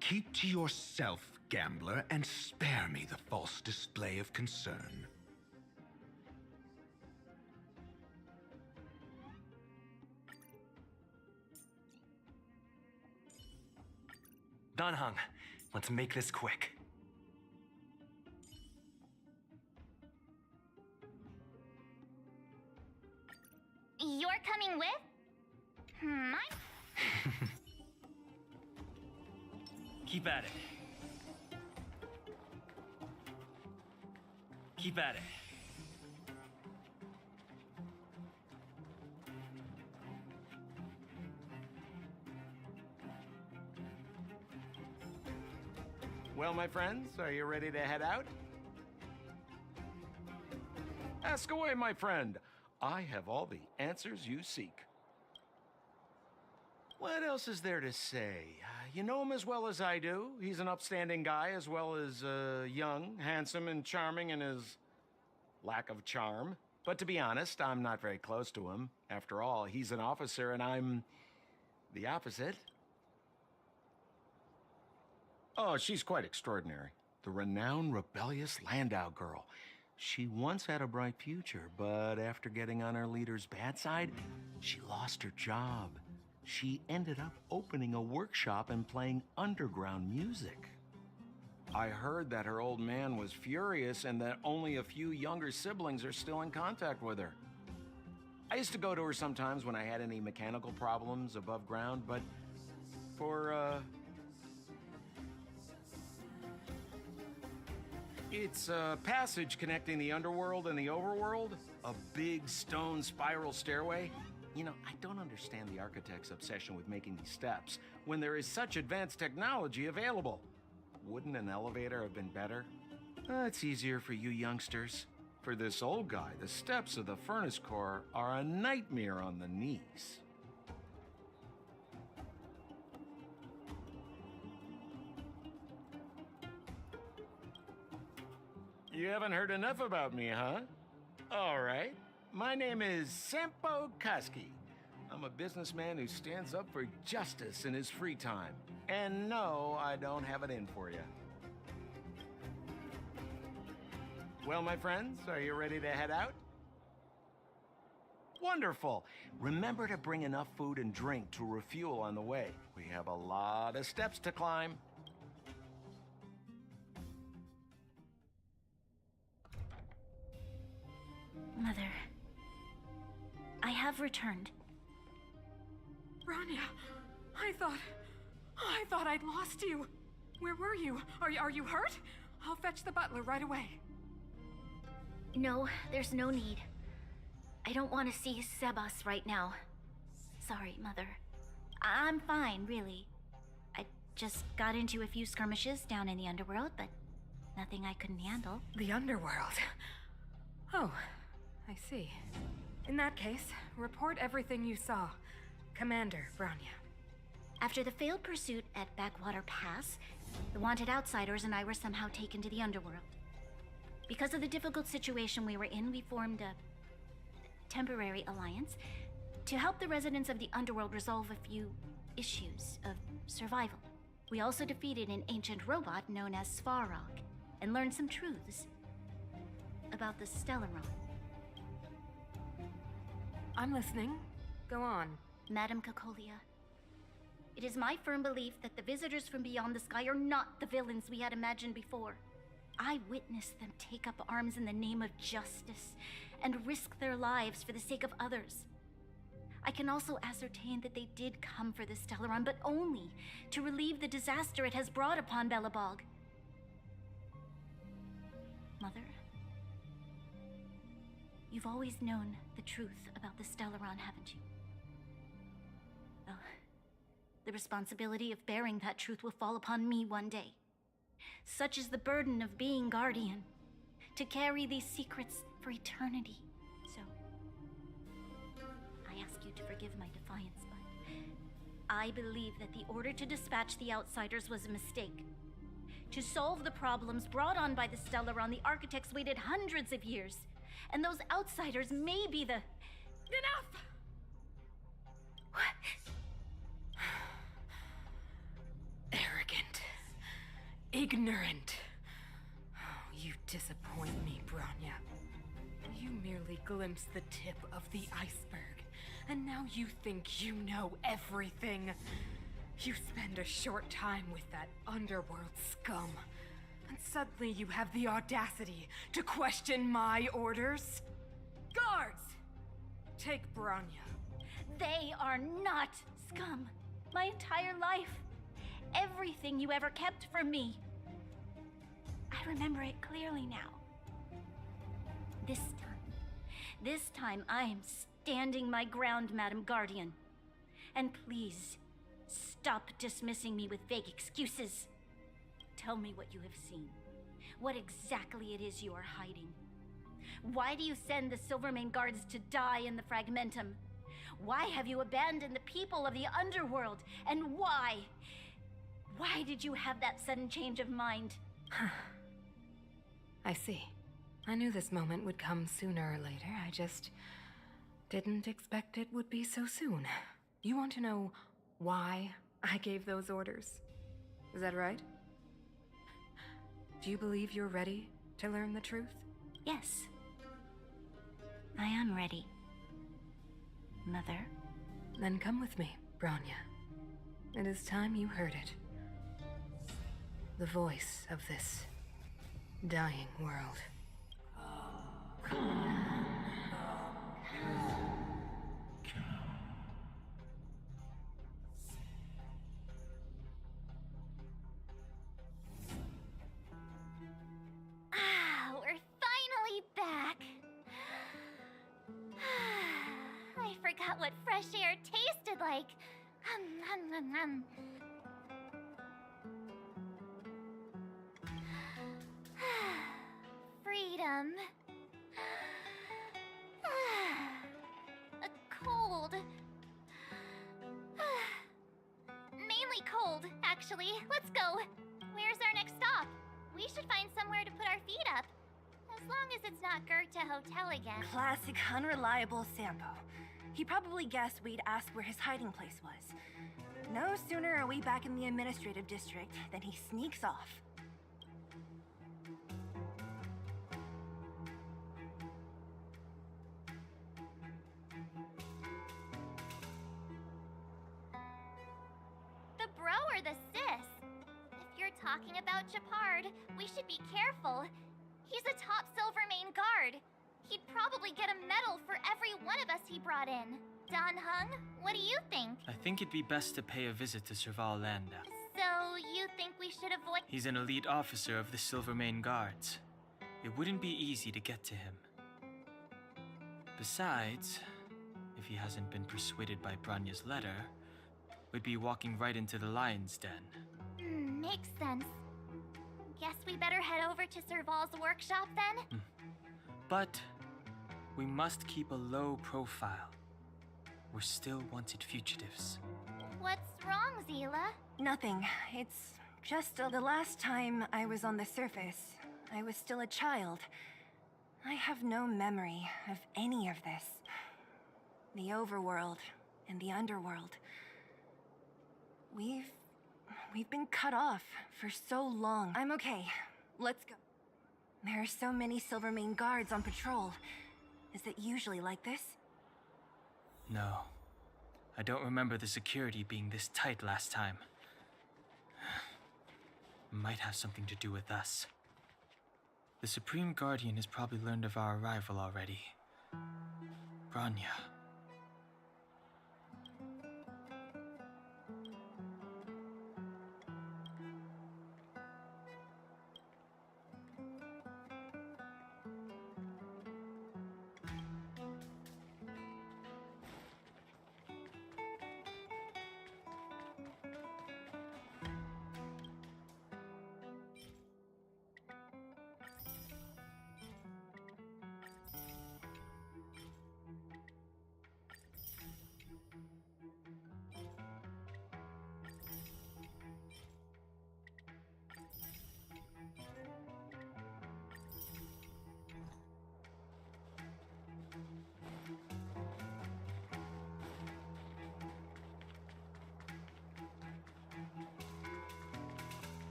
Keep to yourself, gambler, and spare me the false display of concern. Danheng, let's make this quick. You're coming with? Keep at it. Keep at it. Well, my friends, are you ready to head out? Ask away, my friend. I have all the answers you seek. What else is there to say? You know him as well as I do. He's an upstanding guy, as well as young, handsome, and charming in his lack of charm. But to be honest, I'm not very close to him. After all, he's an officer, and I'm the opposite. Oh, she's quite extraordinary. The renowned rebellious Landau girl. She once had a bright future, but after getting on her leader's bad side, she lost her job. She ended up opening a workshop and playing underground music. I heard that her old man was furious and that only a few younger siblings are still in contact with her. I used to go to her sometimes when I had any mechanical problems above ground, but for, it's a passage connecting the underworld and the overworld, a big stone spiral stairway. You know, I don't understand the architect's obsession with making these steps when there is such advanced technology available. Wouldn't an elevator have been better? It's easier for you youngsters. For this old guy, the steps of the furnace core are a nightmare on the knees. You haven't heard enough about me, huh? All right. My name is Sampo Koski. I'm a businessman who stands up for justice in his free time. And no, I don't have it in for you. Well, my friends, are you ready to head out? Wonderful. Remember to bring enough food and drink to refuel on the way. We have a lot of steps to climb. Mother, I have returned. Rania, I thought I'd lost you. Where were you? Are you hurt? I'll fetch the butler right away. No, there's no need. I don't want to see Sebas right now. Sorry, Mother. I'm fine, really. I just got into a few skirmishes down in the underworld, but nothing I couldn't handle. The underworld? Oh, I see. In that case, report everything you saw. Commander Branya. After the failed pursuit at Backwater Pass, the wanted outsiders and I were somehow taken to the underworld. Because of the difficult situation we were in, we formed a temporary alliance to help the residents of the underworld resolve a few issues of survival. We also defeated an ancient robot known as Svarog and learned some truths about the Stellaron. I'm listening. Go on. Madam Kokolia, it is my firm belief that the visitors from beyond the sky are not the villains we had imagined before. I witnessed them take up arms in the name of justice and risk their lives for the sake of others. I can also ascertain that they did come for the Stellaron, but only to relieve the disaster it has brought upon Belobog. Mother, you've always known the truth about the Stellaron, haven't you? Well, the responsibility of bearing that truth will fall upon me one day. Such is the burden of being Guardian, to carry these secrets for eternity. So, I ask you to forgive my defiance, but I believe that the order to dispatch the Outsiders was a mistake. To solve the problems brought on by the Stellaron, the architects waited hundreds of years. And those Outsiders may be the... Enough! What? Arrogant. Ignorant. Oh, you disappoint me, Bronya. You merely glimpsed the tip of the iceberg, and now you think you know everything. You spend a short time with that underworld scum, and suddenly you have the audacity to question my orders? Guards! Take Bronya. They are not scum. My entire life. Everything you ever kept from me. I remember it clearly now. This time I am standing my ground, Madam Guardian. And please, stop dismissing me with vague excuses. Tell me what you have seen. What exactly it is you are hiding. Why do you send the Silvermane guards to die in the Fragmentum? Why have you abandoned the people of the underworld? And why? Why did you have that sudden change of mind? I see. I knew this moment would come sooner or later. I just didn't expect it would be so soon. You want to know why I gave those orders? Is that right? Do you believe you're ready to learn the truth? Yes. I am ready, Mother. Then come with me, Bronya. It is time you heard it. The voice of this dying world. We're finally back. I forgot what fresh air tasted like. Freedom. A cold. Mainly cold, actually. Let's go. Where's our next stop? We should find somewhere to put our feet up. As long as it's not Goethe Hotel again. Classic unreliable Sampo. He probably guessed we'd ask where his hiding place was. No sooner are we back in the administrative district than he sneaks off. The bro or the sis? If you're talking about Japard, we should be careful. He's a top Silvermane guard. He'd probably get a medal for every one of us he brought in. Don Hung, what do you think? I think it'd be best to pay a visit to Serval Landau. So, you think we should avoid... He's an elite officer of the Silvermane Guards. It wouldn't be easy to get to him. Besides, if he hasn't been persuaded by Branya's letter, we'd be walking right into the lion's den. Makes sense. Guess we better head over to Serval's workshop then? But we must keep a low profile. We're still wanted fugitives. What's wrong, Zila? Nothing. It's just the last time I was on the surface, I was still a child. I have no memory of any of this. The overworld and the underworld. We've been cut off for so long. I'm okay. Let's go. There are so many Silvermane guards on patrol. Is it usually like this? No. I don't remember the security being this tight last time. Might have something to do with us. The Supreme Guardian has probably learned of our arrival already. Bronya.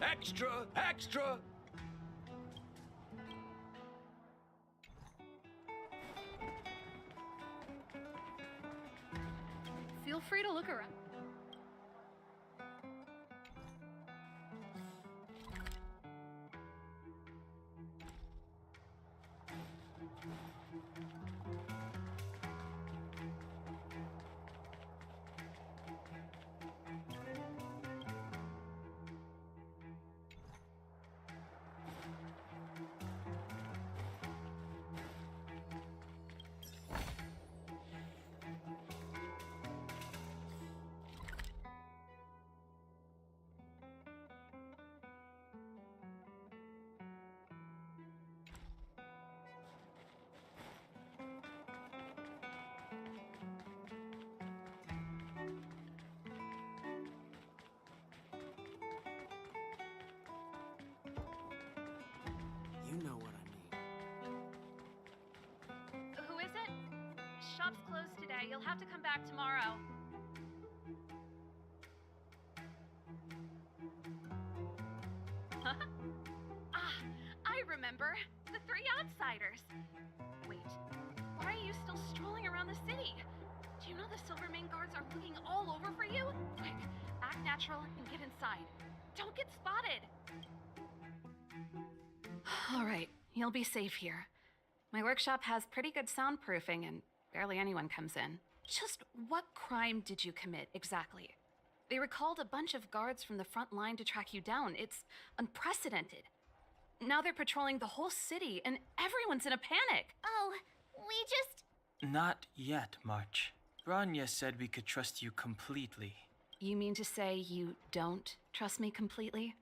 Extra! Extra! Feel free to look around. You know what I mean. Who is it? Shop's closed today. You'll have to come back tomorrow. Ah, I remember. The three outsiders. Wait, why are you still strolling around the city? Do you know the Silvermane guards are looking all over for you? Quick, act natural and get inside. Don't get spotted. All right, you'll be safe here. My workshop has pretty good soundproofing and barely anyone comes in. Just what crime did you commit exactly? They recalled a bunch of guards from the front line to track you down. It's unprecedented. Now they're patrolling the whole city and everyone's in a panic. Oh, we just. Not yet, March. Branya said we could trust you completely. You mean to say you don't trust me completely?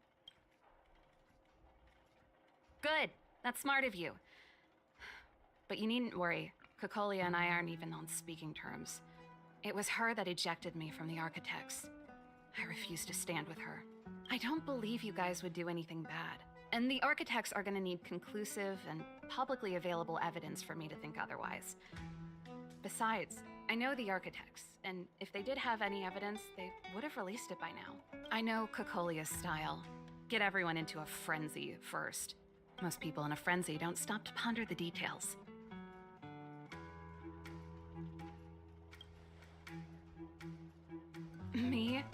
Good. That's smart of you. But you needn't worry. Kokolia and I aren't even on speaking terms. It was her that ejected me from the Architects. I refuse to stand with her. I don't believe you guys would do anything bad. And the Architects are gonna need conclusive and publicly available evidence for me to think otherwise. Besides, I know the Architects, and if they did have any evidence, they would have released it by now. I know Kokolia's style. Get everyone into a frenzy first. Most people in a frenzy don't stop to ponder the details. Me?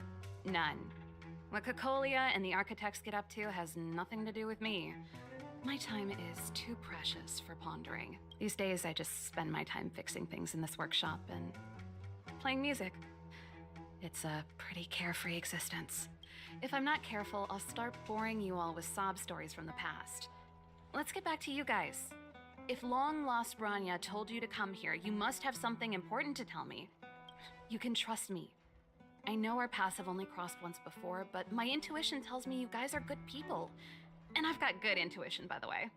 None. What Kokolia and the Architects get up to has nothing to do with me. My time is too precious for pondering. These days, I just spend my time fixing things in this workshop and playing music. It's a pretty carefree existence. If I'm not careful, I'll start boring you all with sob stories from the past. Let's get back to you guys. If long-lost Branya told you to come here, you must have something important to tell me. You can trust me. I know our paths have only crossed once before, but my intuition tells me you guys are good people. And I've got good intuition, by the way.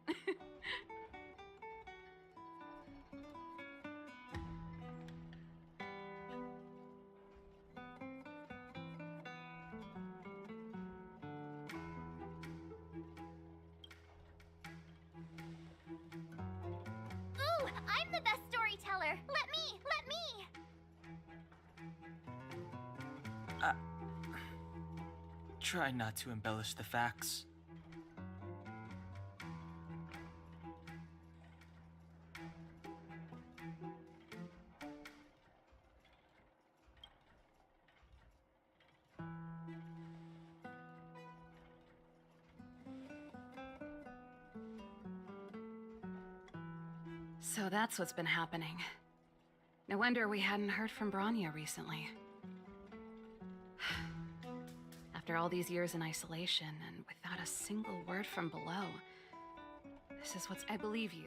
Ooh, I'm the best storyteller. Let me. Try not to embellish the facts. So that's what's been happening. No wonder we hadn't heard from Branya recently. After all these years in isolation and without a single word from below, this is what's... I believe you.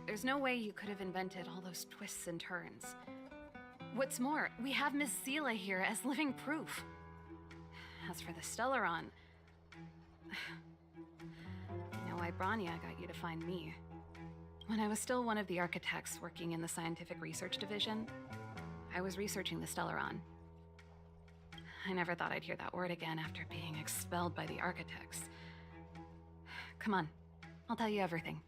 There's no way you could have invented all those twists and turns. What's more, we have Miss Seela here as living proof. As for the Stellaron, you know why Branya got you to find me. When I was still one of the Architects working in the Scientific Research Division, I was researching the Stellaron. I never thought I'd hear that word again after being expelled by the Architects. Come on, I'll tell you everything.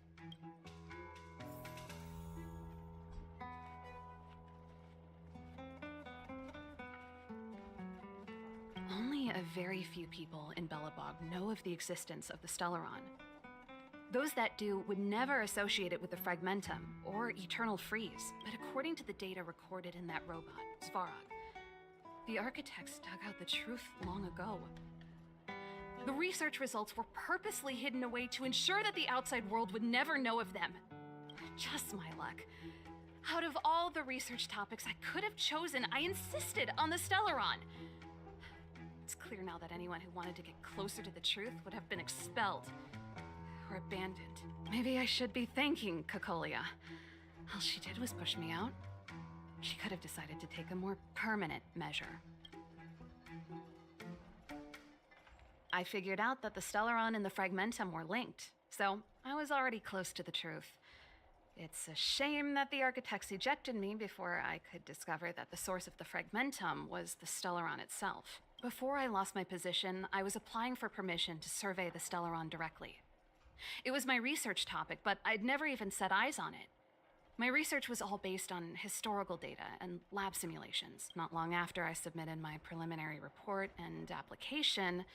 Only a a very few people in Belobog know of the existence of the Stellaron. Those that do would never associate it with the Fragmentum or Eternal Freeze. But according to the data recorded in that robot, Svarog, the architects dug out the truth long ago. The research results were purposely hidden away to ensure that the outside world would never know of them. Just my luck. Out of all the research topics I could have chosen, I insisted on the Stellaron. It's clear now that anyone who wanted to get closer to the truth would have been expelled or abandoned. Maybe I should be thanking Cocolia. All she did was push me out. She could have decided to take a more permanent measure. I figured out that the Stellaron and the Fragmentum were linked, so I was already close to the truth. It's a shame that the architects ejected me before I could discover that the source of the Fragmentum was the Stellaron itself. Before I lost my position, I was applying for permission to survey the Stellaron directly. It was my research topic, but I'd never even set eyes on it. My research was all based on historical data and lab simulations. Not long after I submitted my preliminary report and application,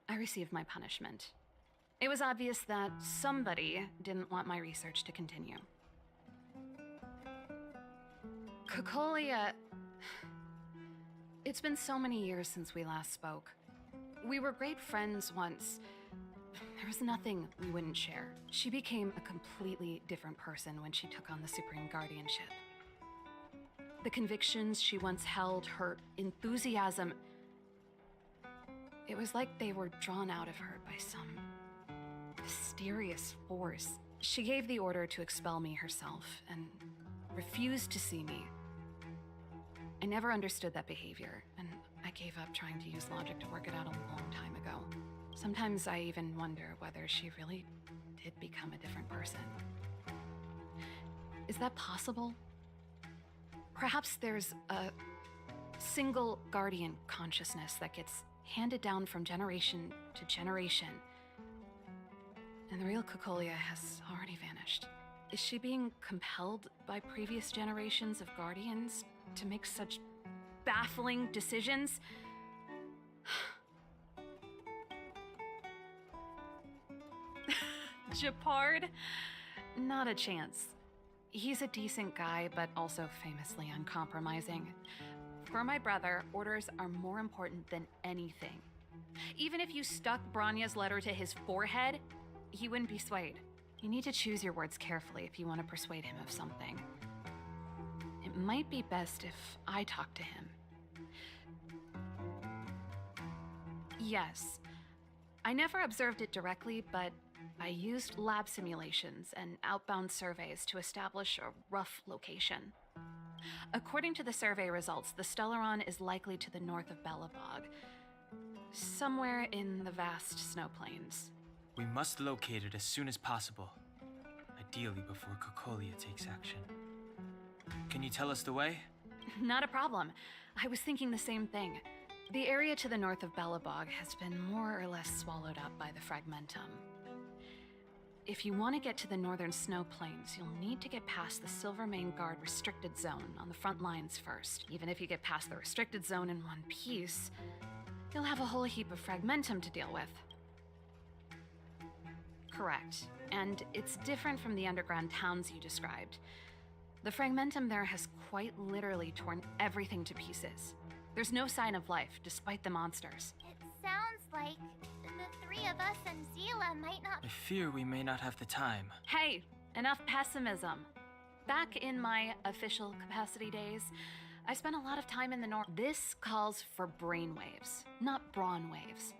I received my punishment. It was obvious that somebody didn't want my research to continue. Cocolia... It's been so many years since we last spoke. We were great friends once. There was nothing we wouldn't share. She became a completely different person when she took on the Supreme Guardianship. The convictions she once held, her enthusiasm, it was like they were drawn out of her by some mysterious force. She gave the order to expel me herself and refused to see me. I never understood that behavior, and I gave up trying to use logic to work it out a long time ago. Sometimes I even wonder whether she really did become a different person. Is that possible? Perhaps there's a single guardian consciousness that gets handed down from generation to generation, and the real Cocolia has already vanished. Is she being compelled by previous generations of guardians to make such baffling decisions? Japard? Not a chance. He's a decent guy, but also famously uncompromising. For my brother, orders are more important than anything. Even if you stuck Branya's letter to his forehead, he wouldn't be swayed. You need to choose your words carefully if you want to persuade him of something. It might be best if I talk to him. Yes. I never observed it directly, but I used lab simulations and outbound surveys to establish a rough location. According to the survey results, the Stellaron is likely to the north of Belobog, somewhere in the vast snow plains. We must locate it as soon as possible, ideally before Cocolia takes action. Can you tell us the way? Not a problem. I was thinking the same thing. The area to the north of Belobog has been more or less swallowed up by the Fragmentum. If you want to get to the northern snow plains, you'll need to get past the Silvermane Guard restricted zone on the front lines first. Even if you get past the restricted zone in one piece, you'll have a whole heap of Fragmentum to deal with. Correct. And it's different from the underground towns you described. The Fragmentum there has quite literally torn everything to pieces. There's no sign of life, despite the monsters. It sounds like the three of us and Zila might not... I fear we may not have the time. Hey, enough pessimism. Back in my official capacity days, I spent a lot of time in the north. This calls for brainwaves, not brawn waves.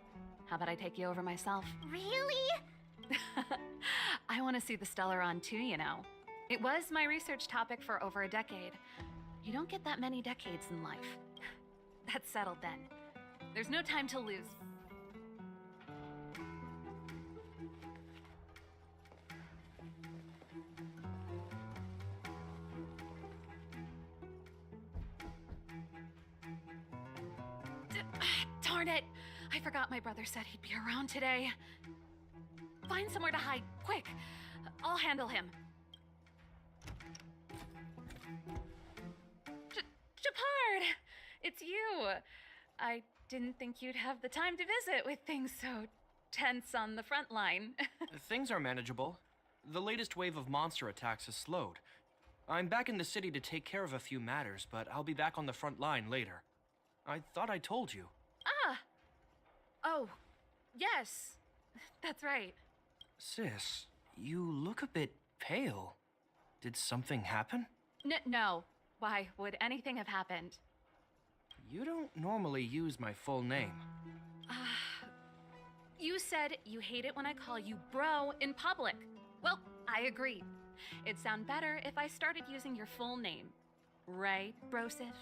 How about I take you over myself? Really? I want to see the Stellaron too, you know. It was my research topic for over a decade. You don't get that many decades in life. That's settled then. There's no time to lose. Darn it! I forgot my brother said he'd be around today. Find somewhere to hide, quick! I'll handle him. Japard! It's you! I didn't think you'd have the time to visit with things so tense on the front line. Things are manageable. The latest wave of monster attacks has slowed. I'm back in the city to take care of a few matters, but I'll be back on the front line later. I thought I told you. Ah! Oh, yes. That's right. Sis, you look a bit pale. Did something happen? No. Why would anything have happened? You don't normally use my full name. You said you hate it when I call you bro in public. Well, I agree. It'd sound better if I started using your full name. Right, Brosif?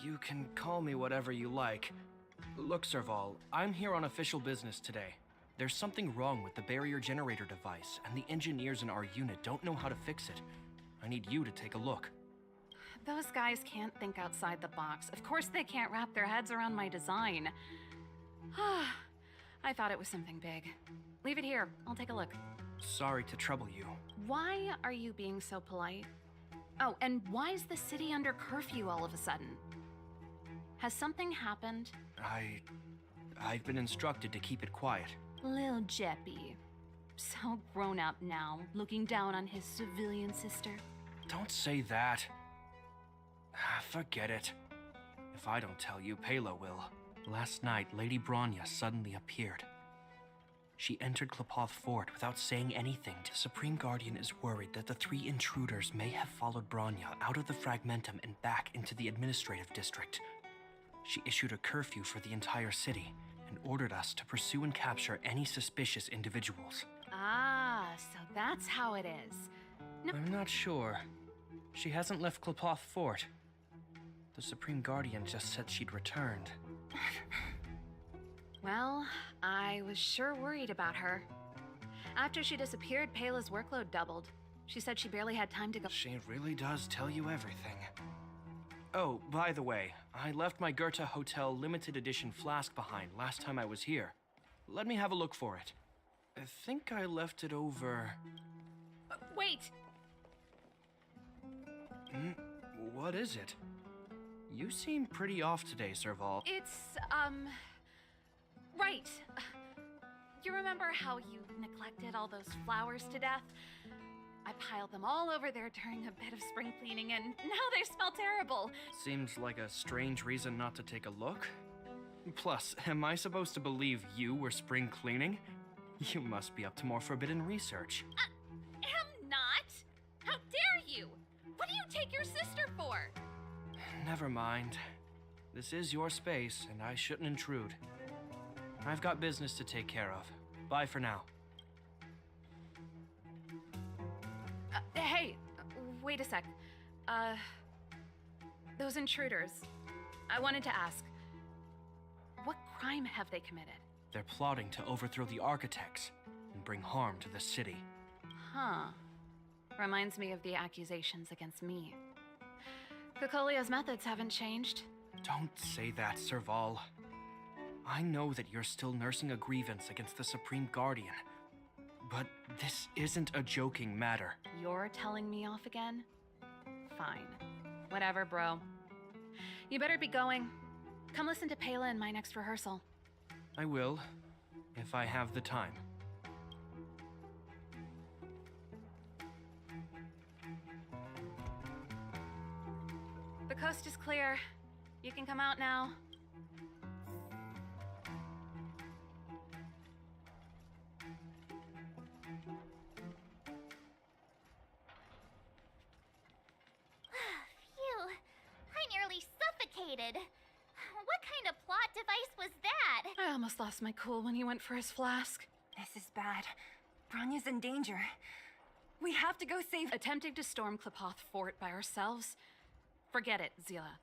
You can call me whatever you like. Look, Serval, I'm here on official business today. There's something wrong with the barrier generator device, and the engineers in our unit don't know how to fix it. I need you to take a look. Those guys can't think outside the box. Of course they can't wrap their heads around my design. I thought it was something big. Leave it here. I'll take a look. Sorry to trouble you. Why are you being so polite? Oh, and why is the city under curfew all of a sudden? Has something happened? I've been instructed to keep it quiet. Lil Jeppy. So grown up now, looking down on his civilian sister. Don't say that. Forget it. If I don't tell you, Pela will. Last night, Lady Bronya suddenly appeared. She entered Klapoth Fort without saying anything. The Supreme Guardian is worried that the 3 intruders may have followed Bronya out of the Fragmentum and back into the administrative district. She issued a curfew for the entire city and ordered us to pursue and capture any suspicious individuals. Ah, so that's how it is. No. I'm not sure. She hasn't left Klapoth Fort. The Supreme Guardian just said she'd returned. Well, I was sure worried about her. After she disappeared, Pela's workload doubled. She said she barely had time to go. She really does tell you everything. Oh, by the way, I left my Goethe Hotel limited edition flask behind last time I was here. Let me have a look for it. I think I left it over... Wait! What is it? You seem pretty off today, Serval. It's, right. You remember how you neglected all those flowers to death? I piled them all over there during a bit of spring cleaning, and now they smell terrible. Seems like a strange reason not to take a look. Plus, am I supposed to believe you were spring cleaning? You must be up to more forbidden research. Am not! How dare you! What do you take your sister for? Never mind. This is your space, and I shouldn't intrude. I've got business to take care of. Bye for now. Hey, wait a sec. Those intruders. I wanted to ask, what crime have they committed? They're plotting to overthrow the architects and bring harm to the city. Huh. Reminds me of the accusations against me. Kokolia's methods haven't changed. Don't say that, Serval. I know that you're still nursing a grievance against the Supreme Guardian, but this isn't a joking matter. You're telling me off again? Fine. Whatever, bro. You better be going. Come listen to Pela in my next rehearsal. I will, if I have the time. The coast is clear. You can come out now. Phew. I nearly suffocated. What kind of plot device was that? I almost lost my cool when he went for his flask. This is bad. Bronya's in danger. We have to go save... Attempting to storm Klapoth Fort by ourselves? Forget it, Zila.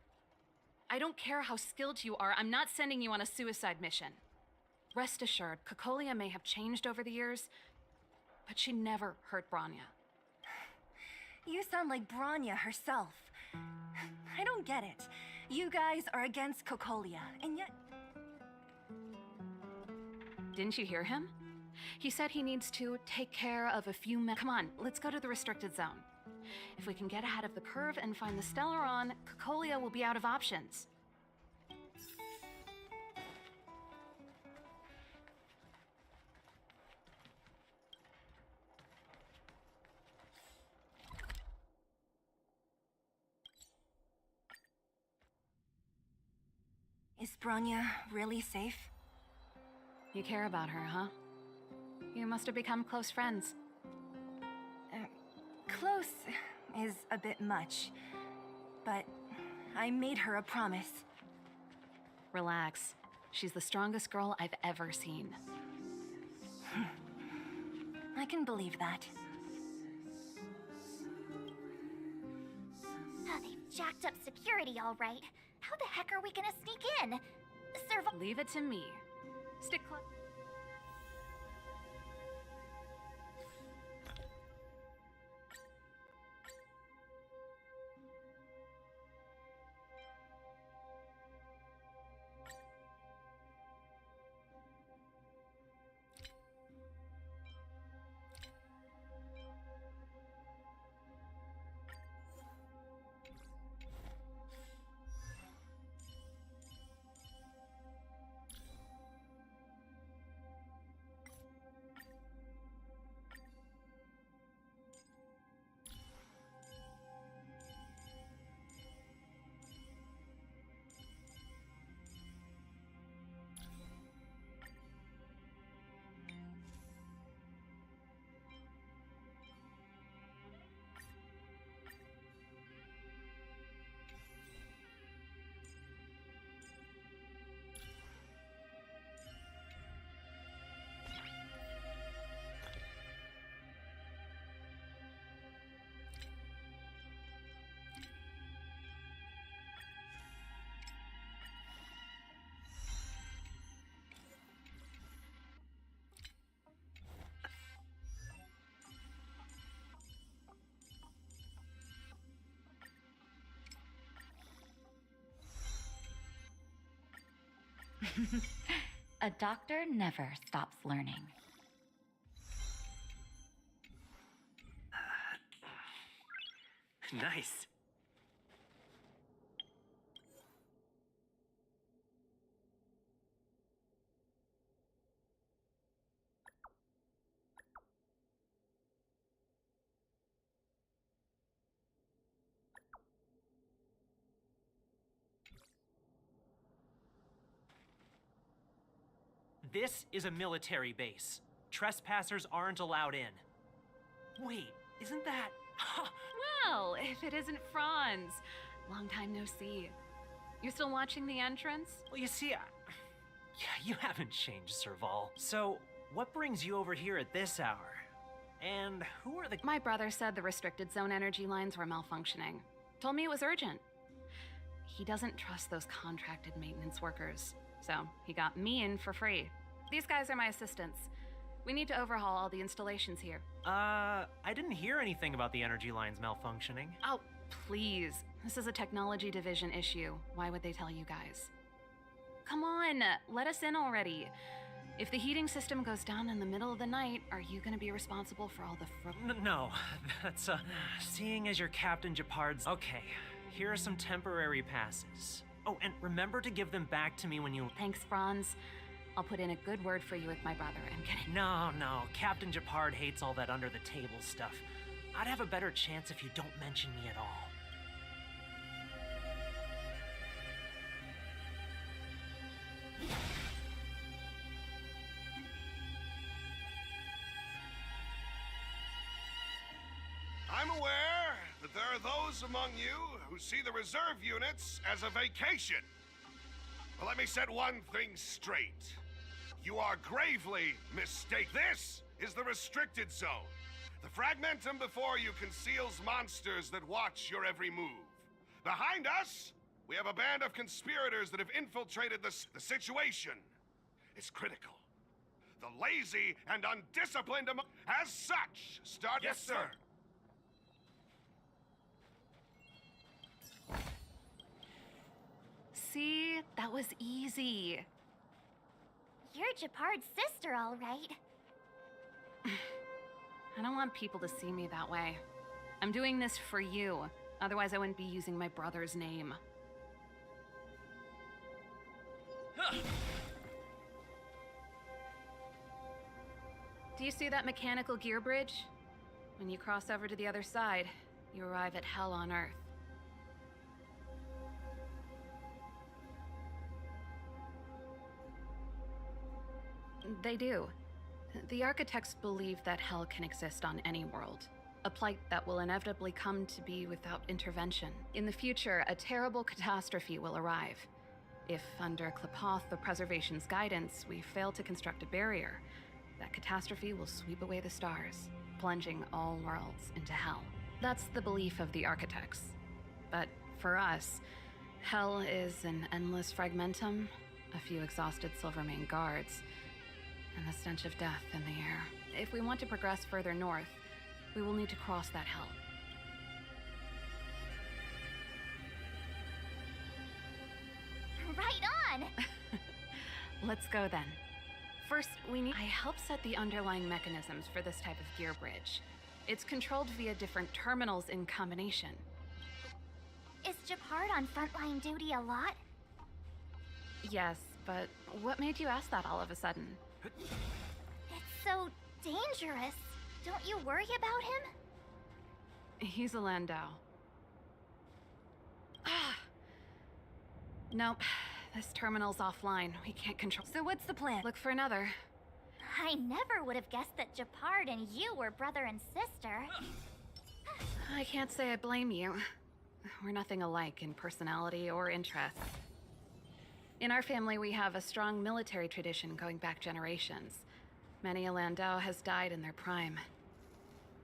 I don't care how skilled you are, I'm not sending you on a suicide mission. Rest assured, Kokolia may have changed over the years, but she never hurt Bronya. You sound like Bronya herself. I don't get it. You guys are against Kokolia, and yet... Didn't you hear him? He said he needs to take care of a few men. Come on, let's go to the restricted zone. If we can get ahead of the curve and find the Stellaron, Kokolia will be out of options. Is Bronya really safe? You care about her, huh? You must have become close friends. Close is a bit much, but I made her a promise. Relax. She's the strongest girl I've ever seen. I can believe that. Oh, they've jacked up security all right. How the heck are we gonna sneak in? Leave it to me. Stick close. A doctor never stops learning. Nice. This is a military base. Trespassers aren't allowed in. Wait, isn't that... Well, if it isn't Franz. Long time no see. You still watching the entrance? Well, you see, you haven't changed, Serval. So, what brings you over here at this hour? And who are the... My brother said the restricted zone energy lines were malfunctioning. Told me it was urgent. He doesn't trust those contracted maintenance workers. So, he got me in for free. These guys are my assistants. We need to overhaul all the installations here. I didn't hear anything about the energy lines malfunctioning. Oh, please. This is a technology division issue. Why would they tell you guys? Come on, let us in already. If the heating system goes down in the middle of the night, are you gonna be responsible for all the No, that's, seeing as you're Captain Japard's... Okay, here are some temporary passes. Oh, and remember to give them back to me when you... Thanks, Franz. I'll put in a good word for you with my brother and get it. No, Captain Japard hates all that under-the-table stuff. I'd have a better chance if you don't mention me at all. I'm aware that there are those among you who see the reserve units as a vacation. Well, let me set one thing straight. You are gravely mistaken. This is the restricted zone. The fragmentum before you conceals monsters that watch your every move. Behind us, we have a band of conspirators that have infiltrated the situation. It's critical. The lazy and undisciplined as such, start... Yes, sir. See? That was easy. You're Japard's sister, all right. I don't want people to see me that way. I'm doing this for you. Otherwise, I wouldn't be using my brother's name. Do you see that mechanical gear bridge? When you cross over to the other side, you arrive at hell on Earth. They do. The architects believe that hell can exist on any world, a plight that will inevitably come to be without intervention. In the future, a terrible catastrophe will arrive. If, under Klapoth, the Preservation's guidance, we fail to construct a barrier, that catastrophe will sweep away the stars, plunging all worlds into hell. That's the belief of the architects. But for us, hell is an endless fragmentum, a few exhausted Silvermane guards, and the stench of death in the air. If we want to progress further north, we will need to cross that hell. Right on! Let's go then. First, I help set the underlying mechanisms for this type of gear bridge. It's controlled via different terminals in combination. Is Japard on frontline duty a lot? Yes, but what made you ask that all of a sudden? It's so dangerous. Don't you worry about him? He's a Landau. Nope. This terminal's offline. We can't control. So what's the plan? Look for another. I never would have guessed that Japard and you were brother and sister. I can't say I blame you. We're nothing alike in personality or interests. In our family, we have a strong military tradition going back generations. Many a Landau has died in their prime.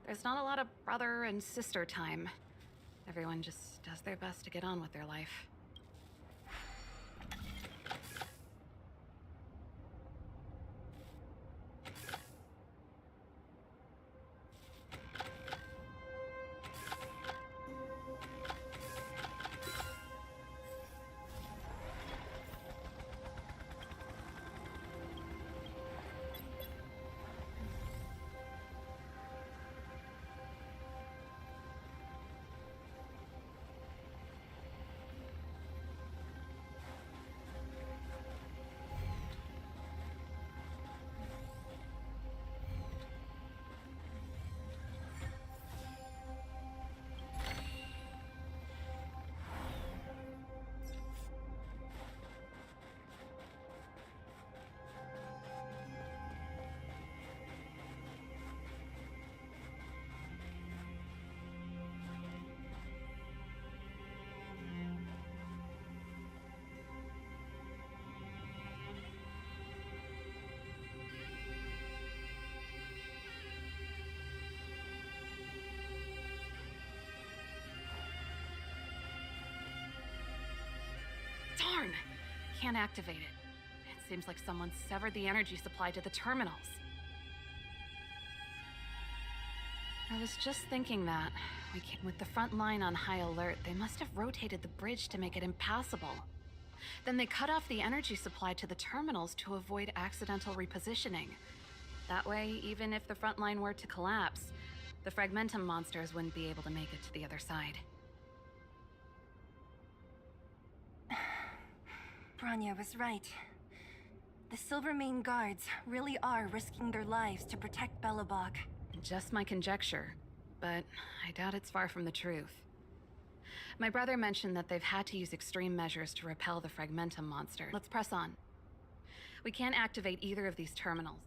There's not a lot of brother and sister time. Everyone just does their best to get on with their life. Darn! Can't activate it. It seems like someone severed the energy supply to the terminals. I was just thinking that. With the front line on high alert, they must have rotated the bridge to make it impassable. Then they cut off the energy supply to the terminals to avoid accidental repositioning. That way, even if the front line were to collapse, the Fragmentum monsters wouldn't be able to make it to the other side. Bronya was right. The Silvermane guards really are risking their lives to protect Belobog. Just my conjecture, but I doubt it's far from the truth. My brother mentioned that they've had to use extreme measures to repel the Fragmentum monster. Let's press on. We can't activate either of these terminals.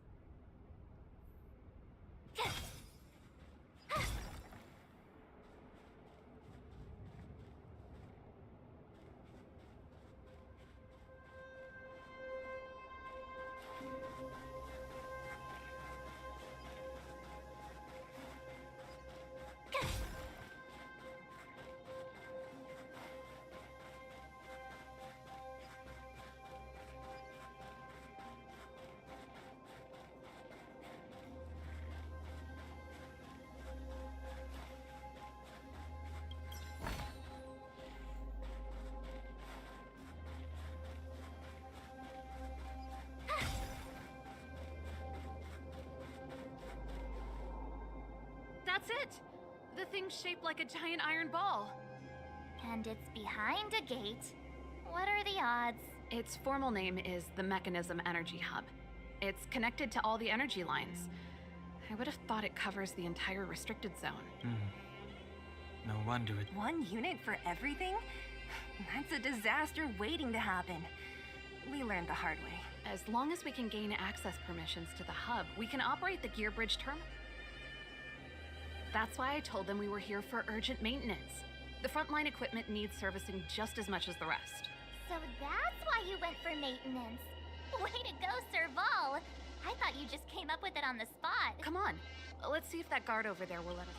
That's it! The thing's shaped like a giant iron ball. And it's behind a gate. What are the odds? Its formal name is the Mechanism Energy Hub. It's connected to all the energy lines. I would have thought it covers the entire restricted zone. No wonder it... One unit for everything? That's a disaster waiting to happen. We learned the hard way. As long as we can gain access permissions to the hub, we can operate the gear bridge terminal. That's why I told them we were here for urgent maintenance. The frontline equipment needs servicing just as much as the rest. So that's why you went for maintenance. Way to go, Serval. I thought you just came up with it on the spot. Come on, let's see if that guard over there will let us.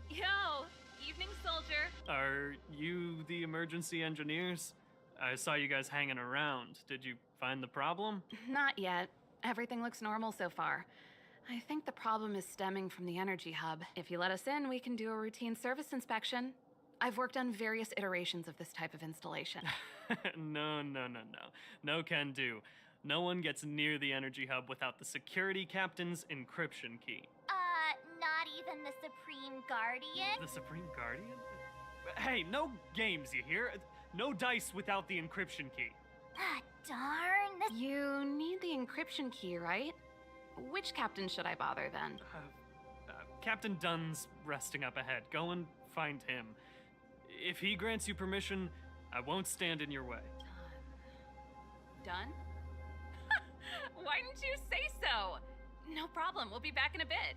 Yo, evening, soldier. Are you the emergency engineers? I saw you guys hanging around. Did you find the problem? Not yet. Everything looks normal so far. I think the problem is stemming from the energy hub. If you let us in, we can do a routine service inspection. I've worked on various iterations of this type of installation. No. No can do. No one gets near the energy hub without the security captain's encryption key. Not even the Supreme Guardian? The Supreme Guardian? Hey, no games, you hear? No dice without the encryption key. Ah, darn. You need the encryption key, right? Which captain should I bother then? Captain Dunn's resting up ahead. Go and find him. If he grants you permission, I won't stand in your way. Done? Why didn't you say so? No problem, we'll be back in a bit.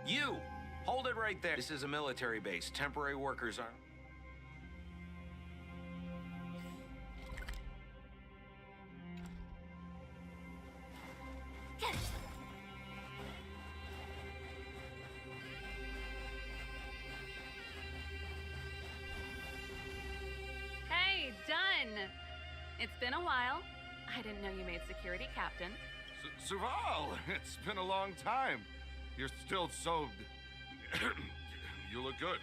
You! Hold it right there. This is a military base. Temporary workers are... Hey, done! It's been a while. I didn't know you made security captain. Serval, it's been a long time. You're still so... You look good.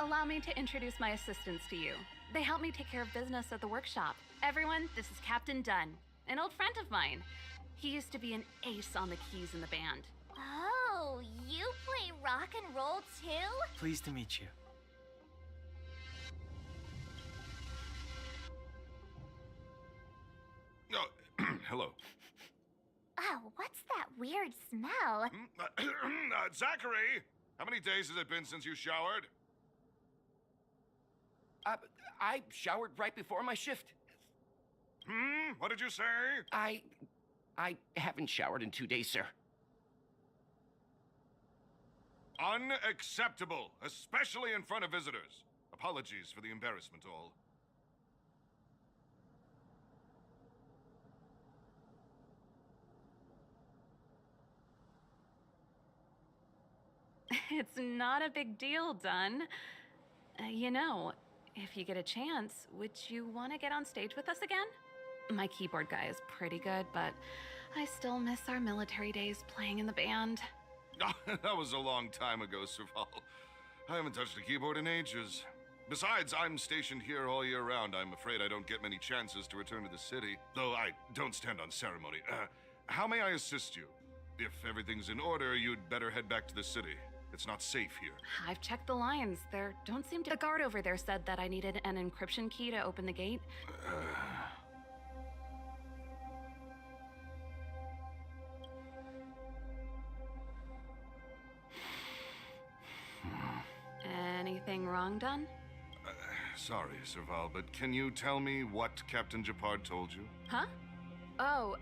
Allow me to introduce my assistants to you. They help me take care of business at the workshop. Everyone, this is Captain Dunn, an old friend of mine. He used to be an ace on the keys in the band. Oh, you play rock and roll too? Pleased to meet you. Oh, hello. Oh, what's that weird smell? Zachary, how many days has it been since you showered? I showered right before my shift. What did you say? I haven't showered in 2 days, sir. Unacceptable, especially in front of visitors. Apologies for the embarrassment, all. It's not a big deal, Dunn. You know, if you get a chance, would you want to get on stage with us again? My keyboard guy is pretty good, but I still miss our military days playing in the band. That was a long time ago, Serval. I haven't touched a keyboard in ages. Besides, I'm stationed here all year round. I'm afraid I don't get many chances to return to the city, though I don't stand on ceremony. How may I assist you? If everything's in order, you'd better head back to the city. It's not safe here. I've checked the lines. There don't seem to... The guard over there said that I needed an encryption key to open the gate. Anything wrong, Dunn? Sorry, Serval, but can you tell me what Captain Japard told you? Huh? Oh,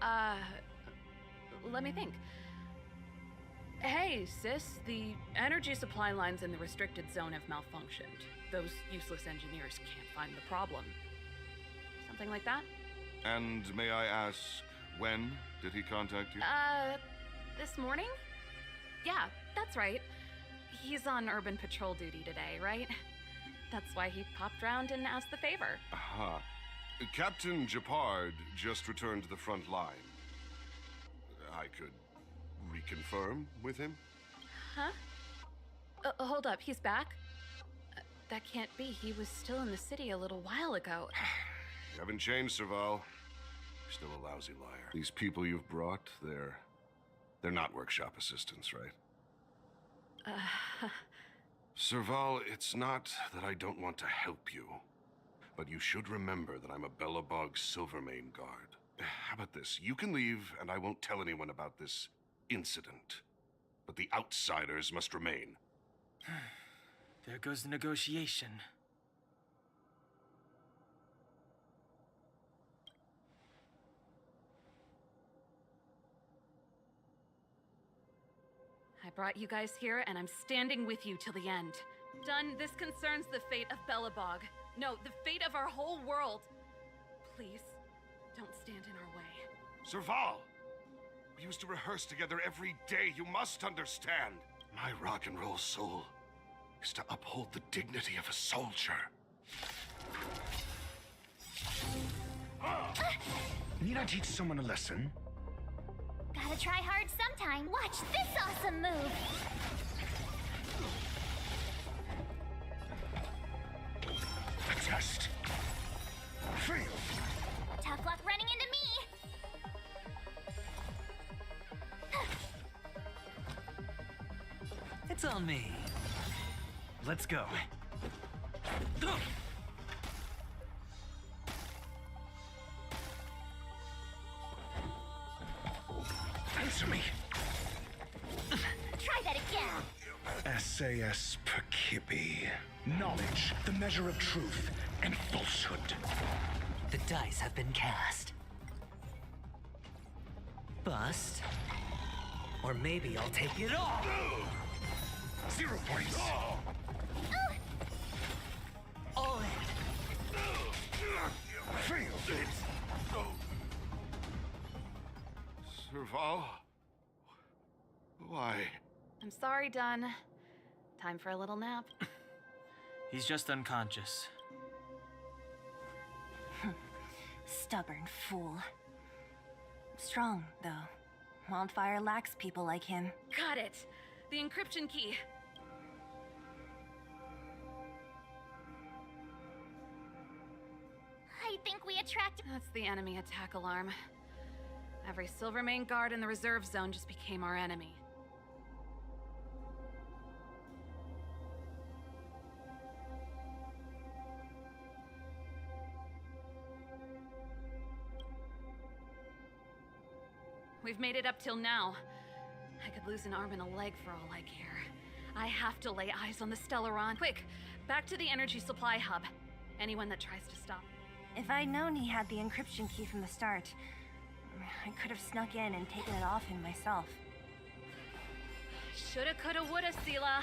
let me think. Hey, sis, the energy supply lines in the restricted zone have malfunctioned. Those useless engineers can't find the problem. Something like that? And may I ask, when did he contact you? This morning? Yeah, that's right. He's on urban patrol duty today, right? That's why he popped round and asked the favor. Aha. Captain Japard just returned to the front line. I could reconfirm with him? Huh? Hold up, he's back? That can't be. He was still in the city a little while ago. You haven't changed, Serval. You're still a lousy liar. These people you've brought, they're not workshop assistants, right? Serval, it's not that I don't want to help you. But you should remember that I'm a Belobog Silvermane guard. How about this? You can leave, and I won't tell anyone about this incident. But the outsiders must remain. There goes the negotiation. I brought you guys here, and I'm standing with you till the end. Done, this concerns the fate of Belobog. No, the fate of our whole world. Please, don't stand in our way. Serval! We used to rehearse together every day, you must understand. My rock and roll soul is to uphold the dignity of a soldier. Need I teach someone a lesson? Gotta try hard sometime. Watch this awesome move. A test. Fail. Tough luck running into me. It's on me. Let's go. Answer me. Try that again. SAS Perkibi. Knowledge, the measure of truth and falsehood. The dice have been cast. Bust. Or maybe I'll take it all. 0 points. All in. Failed. Serval? Why? I'm sorry, Dunn. Time for a little nap. He's just unconscious. Stubborn fool. Strong, though. Wildfire lacks people like him. Got it. The encryption key. I think we attract. That's the enemy attack alarm. Every Silvermane guard in the reserve zone just became our enemy. We've made it up till now. I could lose an arm and a leg for all I care. I have to lay eyes on the Stellaron. Quick, back to the energy supply hub. Anyone that tries to stop. If I'd known he had the encryption key from the start, I could have snuck in and taken it off him myself. Shoulda, coulda, woulda, Sela.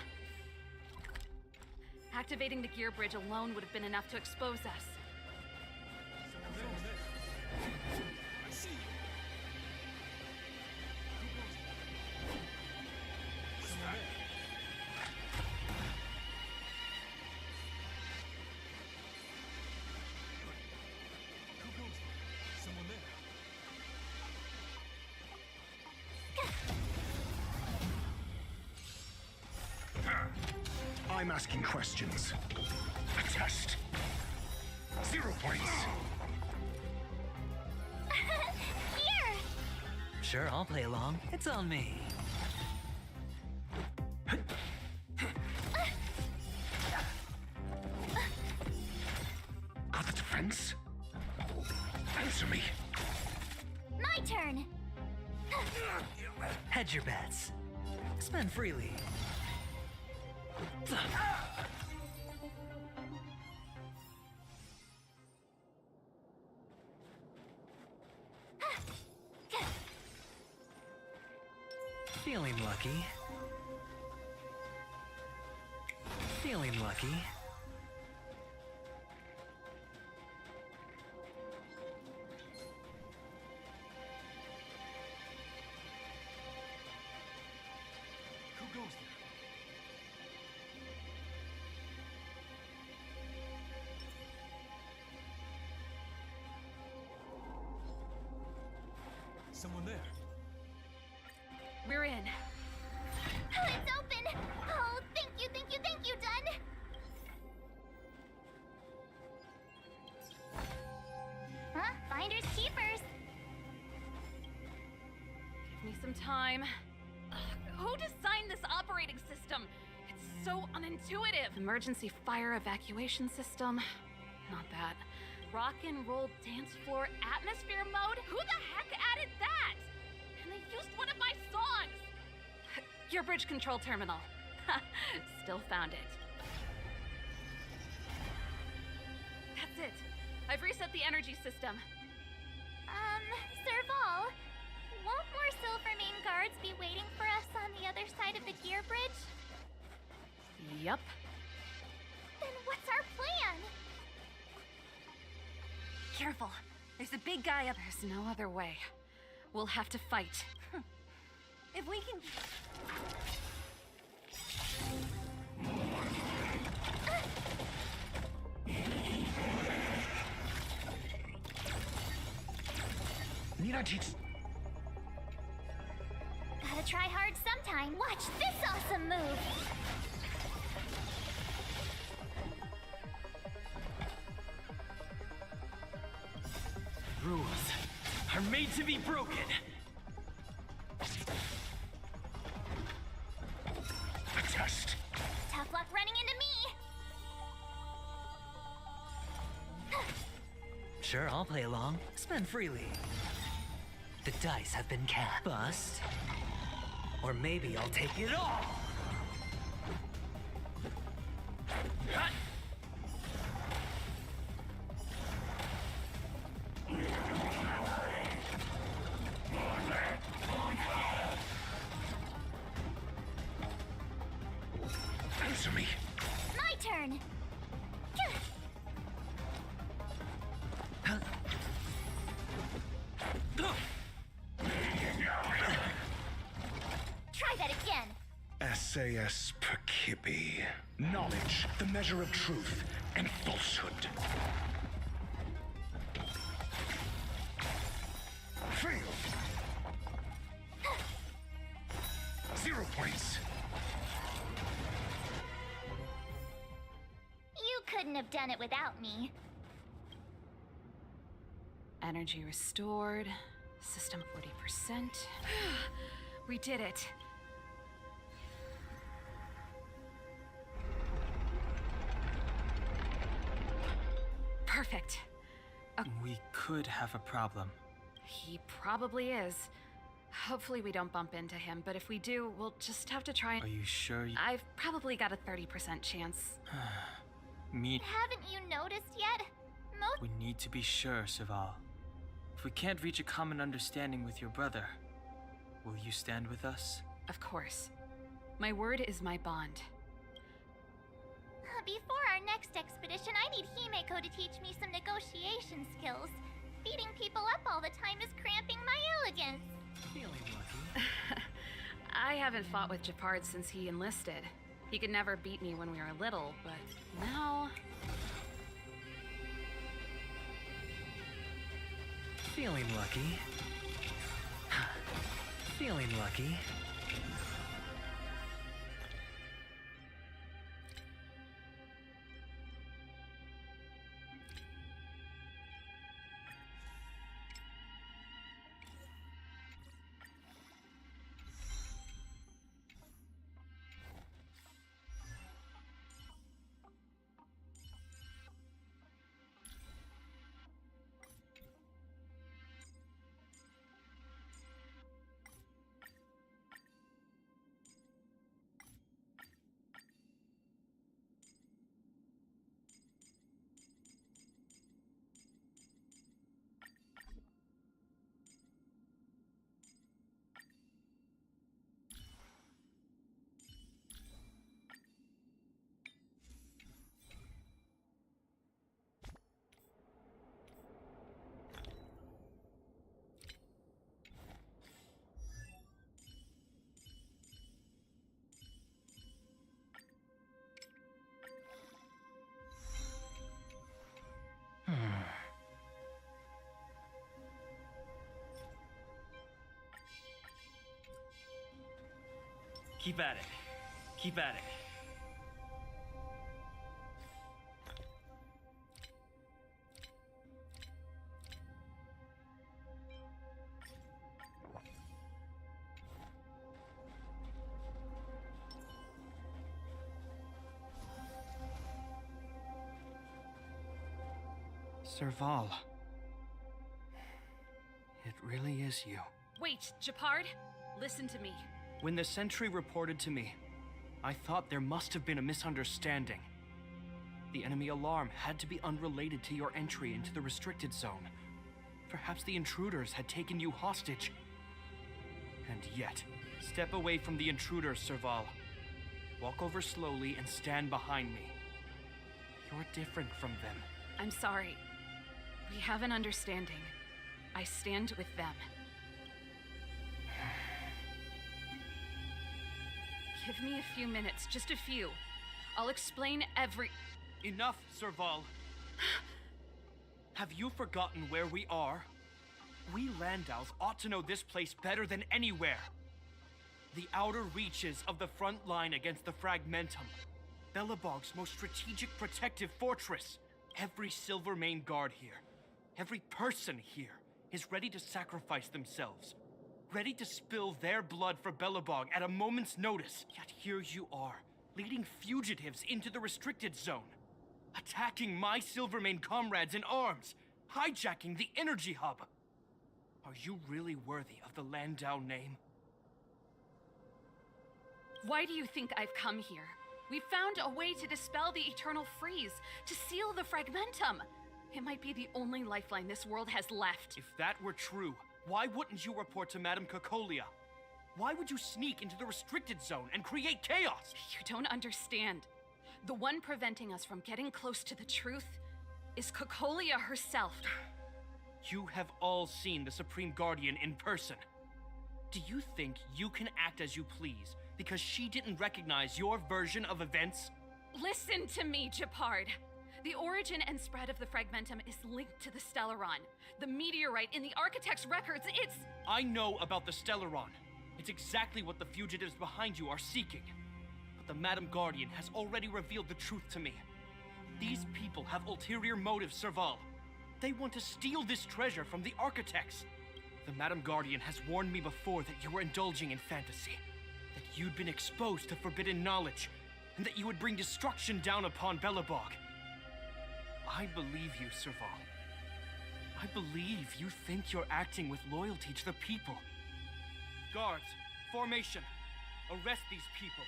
Activating the gear bridge alone would have been enough to expose us. I'm asking questions. A test. 0 points. Here! Sure, I'll play along. It's on me. Got the defense? Answer me. My turn. Hedge your bets. Spend freely. Feeling lucky. Feeling lucky. Who goes there? Someone there. We're in. Oh, it's open! Oh, thank you, Dunn! Huh? Finders keepers. Give me some time. Ugh, who designed this operating system? It's so unintuitive. Emergency fire evacuation system. not that. Rock and roll dance floor atmosphere mode? Who the heck added that? And they used one of my songs! Your bridge control terminal. Still found it. That's it. I've reset the energy system. Serval, won't more Silvermane guards be waiting for us on the other side of the gear bridge? Yup. Then what's our plan? Careful. There's a big guy up. There's no other way. We'll have to fight. If we can... Gotta try hard sometime. Watch this awesome move. Rules are made to be broken. Adjust. Tough luck running into me. Sure, I'll play along. Spend freely. The dice have been cast. Bust. Or maybe I'll take it all. Answer me. My turn. Try that again. SAS Percipi. Knowledge, the measure of truth and falsehood. Fail. 0 points. You couldn't have done it without me. Energy restored. System 40%. We did it. Perfect. We could have a problem. He probably is. Hopefully we don't bump into him, but if we do, we'll just have to try and... Are you sure you... I've probably got a 30% chance. Me... Haven't you noticed yet? We need to be sure, Serval. If we can't reach a common understanding with your brother, will you stand with us? Of course. My word is my bond. Before our next expedition, I need Himeko to teach me some negotiation skills. Beating people up all the time is cramping my elegance. Feeling lucky. I haven't fought with Japard since he enlisted. He could never beat me when we were little, but now... Feeling lucky. Feeling lucky. Keep at it. Keep at it. Serval. It really is you. Wait, Japard, listen to me. When the sentry reported to me, I thought there must have been a misunderstanding. The enemy alarm had to be unrelated to your entry into the restricted zone. Perhaps the intruders had taken you hostage. And yet, step away from the intruders, Serval. Walk over slowly and stand behind me. You're different from them. I'm sorry. We have an understanding. I stand with them. Give me a few minutes, just a few. I'll explain every... Enough, Serval. Have you forgotten where we are? We Landaus ought to know this place better than anywhere. The outer reaches of the front line against the Fragmentum. Belobog's most strategic protective fortress. Every Silvermane guard here, every person here, is ready to sacrifice themselves. Ready to spill their blood for Belobog at a moment's notice. Yet here you are, leading fugitives into the restricted zone. Attacking my Silvermane comrades in arms. Hijacking the energy hub. Are you really worthy of the Landau name? Why do you think I've come here? We found a way to dispel the eternal freeze, to seal the Fragmentum. It might be the only lifeline this world has left. If that were true, why wouldn't you report to Madame Cocolia? Why would you sneak into the restricted zone and create chaos? You don't understand. The one preventing us from getting close to the truth is Cocolia herself. You have all seen the Supreme Guardian in person. Do you think you can act as you please because she didn't recognize your version of events? Listen to me, Japard. The origin and spread of the Fragmentum is linked to the Stellaron. The meteorite in the Architect's records, it's... I know about the Stellaron. It's exactly what the fugitives behind you are seeking. But the Madam Guardian has already revealed the truth to me. These people have ulterior motives, Serval. They want to steal this treasure from the Architects. The Madam Guardian has warned me before that you were indulging in fantasy. That you'd been exposed to forbidden knowledge. And that you would bring destruction down upon Belobog. I believe you, Serval. I believe you think you're acting with loyalty to the people. Guards, formation. Arrest these people.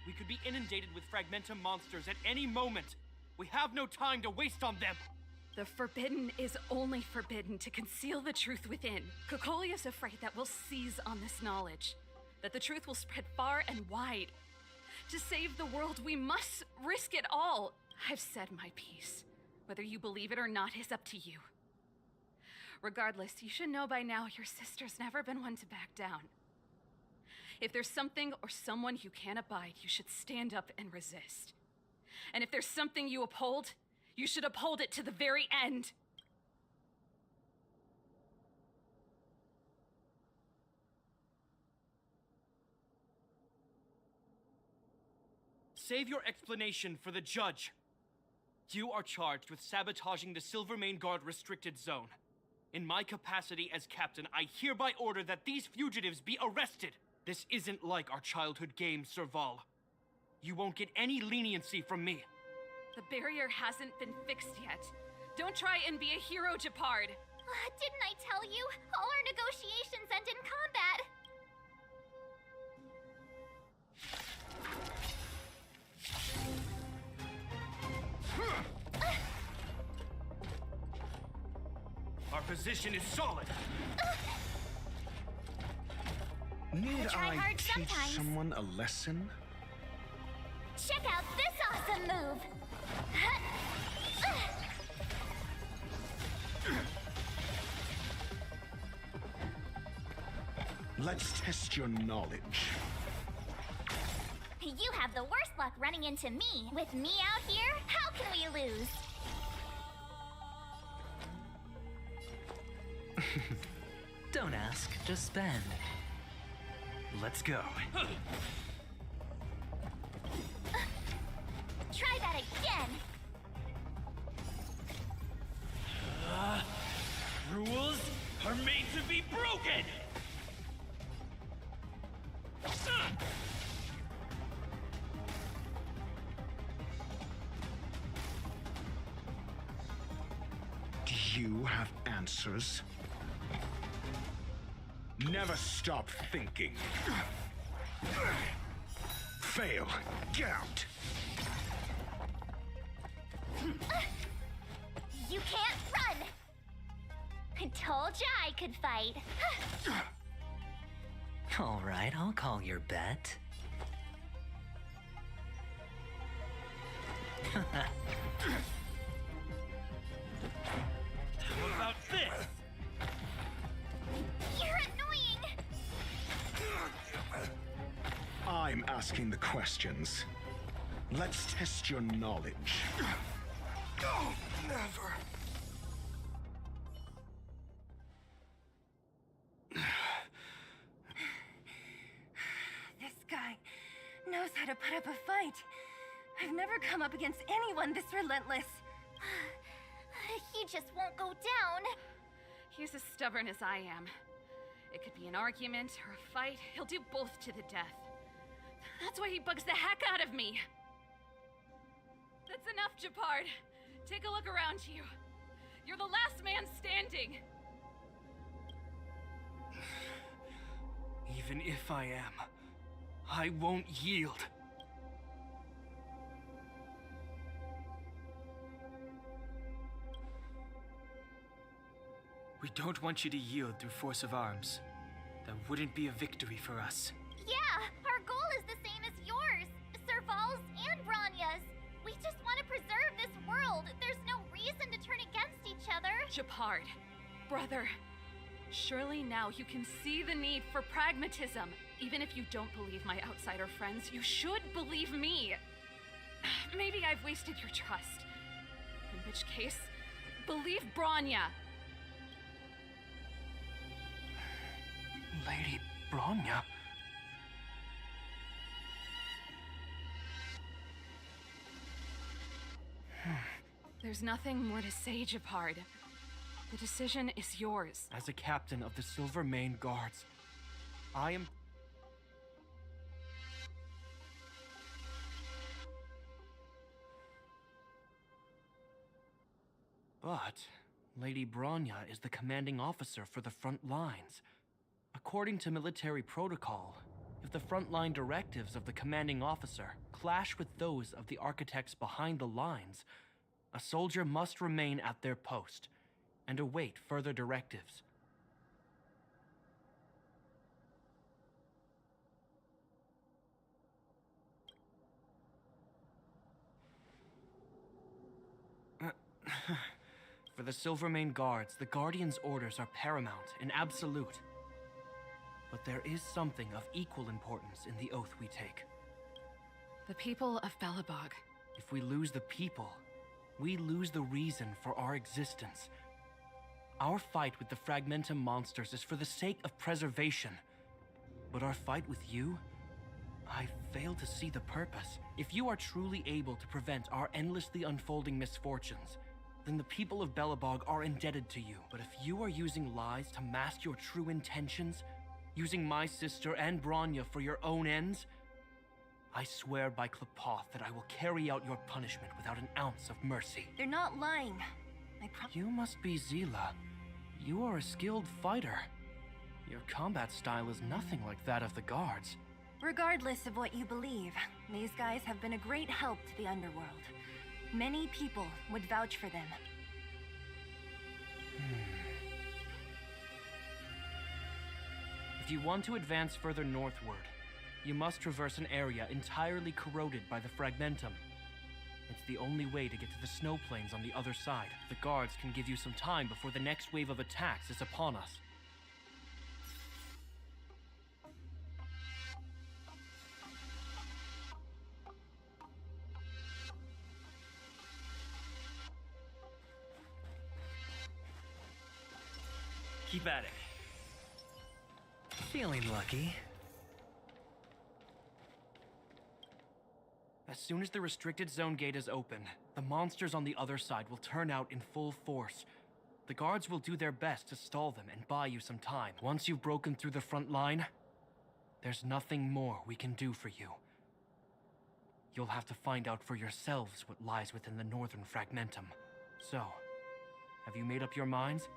We could be inundated with Fragmentum monsters at any moment. We have no time to waste on them. The forbidden is only forbidden to conceal the truth within. Cocolia's afraid that we'll seize on this knowledge. That the truth will spread far and wide. To save the world, we must risk it all. I've said my piece. Whether you believe it or not is up to you. Regardless, you should know by now your sister's never been one to back down. If there's something or someone you can't abide, you should stand up and resist. And if there's something you uphold, you should uphold it to the very end. Save your explanation for the judge. You are charged with sabotaging the Silvermane Guard restricted zone. In my capacity as captain, I hereby order that these fugitives be arrested. This isn't like our childhood game, Serval. You won't get any leniency from me. The barrier hasn't been fixed yet. Don't try and be a hero, Japard. Didn't I tell you? All our negotiations end in combat. Our position is solid. Need try I hard teach sometimes. someone a lesson? Check out this awesome move. Let's test your knowledge. You have the worst luck running into me. With me out here, how can we lose? Don't ask, just spend. Let's go. Try that again. Rules are made to be broken! Do you have answers? Never stop thinking. Fail. Get out. You can't run! I told ya I could fight. All right, I'll call your bet. How about this? You're annoying! I'm asking the questions. Let's test your knowledge. Oh, never. This guy knows how to put up a fight. I've never come up against anyone this relentless. He just won't go down. He's as stubborn as I am. It could be an argument or a fight. He'll do both to the death. That's why he bugs the heck out of me. That's enough, Japard. Take a look around you. You're the last man standing. Even if I am, I won't yield. We don't want you to yield through force of arms. That wouldn't be a victory for us. Yeah, our goal is the same as yours. Serval's and Branya's. We just want to preserve this world. There's no reason to turn against each other. Japard, brother, surely now you can see the need for pragmatism. Even if you don't believe my outsider friends, you should believe me. Maybe I've wasted your trust. In which case, believe Branya. Lady Bronya? There's nothing more to say, Japard. The decision is yours. As a captain of the Silver Mane Guards, I am... But Lady Bronya is the commanding officer for the front lines. According to military protocol, if the frontline directives of the commanding officer clash with those of the architects behind the lines, a soldier must remain at their post and await further directives. For the Silvermane Guards, the Guardian's orders are paramount and absolute. But there is something of equal importance in the oath we take. The people of Belobog. If we lose the people, we lose the reason for our existence. Our fight with the Fragmentum monsters is for the sake of preservation. But our fight with you? I fail to see the purpose. If you are truly able to prevent our endlessly unfolding misfortunes, then the people of Belobog are indebted to you. But if you are using lies to mask your true intentions, using my sister and Bronya for your own ends, I swear by Klapoth that I will carry out your punishment without an ounce of mercy. They're not lying. You must be Zila. You are a skilled fighter. Your combat style is nothing like that of the guards. Regardless of what you believe, these guys have been a great help to the underworld. Many people would vouch for them. If you want to advance further northward, you must traverse an area entirely corroded by the Fragmentum. It's the only way to get to the snow plains on the other side. The guards can give you some time before the next wave of attacks is upon us. Keep at it. Feeling lucky. As soon as the restricted zone gate is open, the monsters on the other side will turn out in full force. The guards will do their best to stall them and buy you some time. Once you've broken through the front line, there's nothing more we can do for you. You'll have to find out for yourselves what lies within the northern Fragmentum. So, have Have you made up your minds?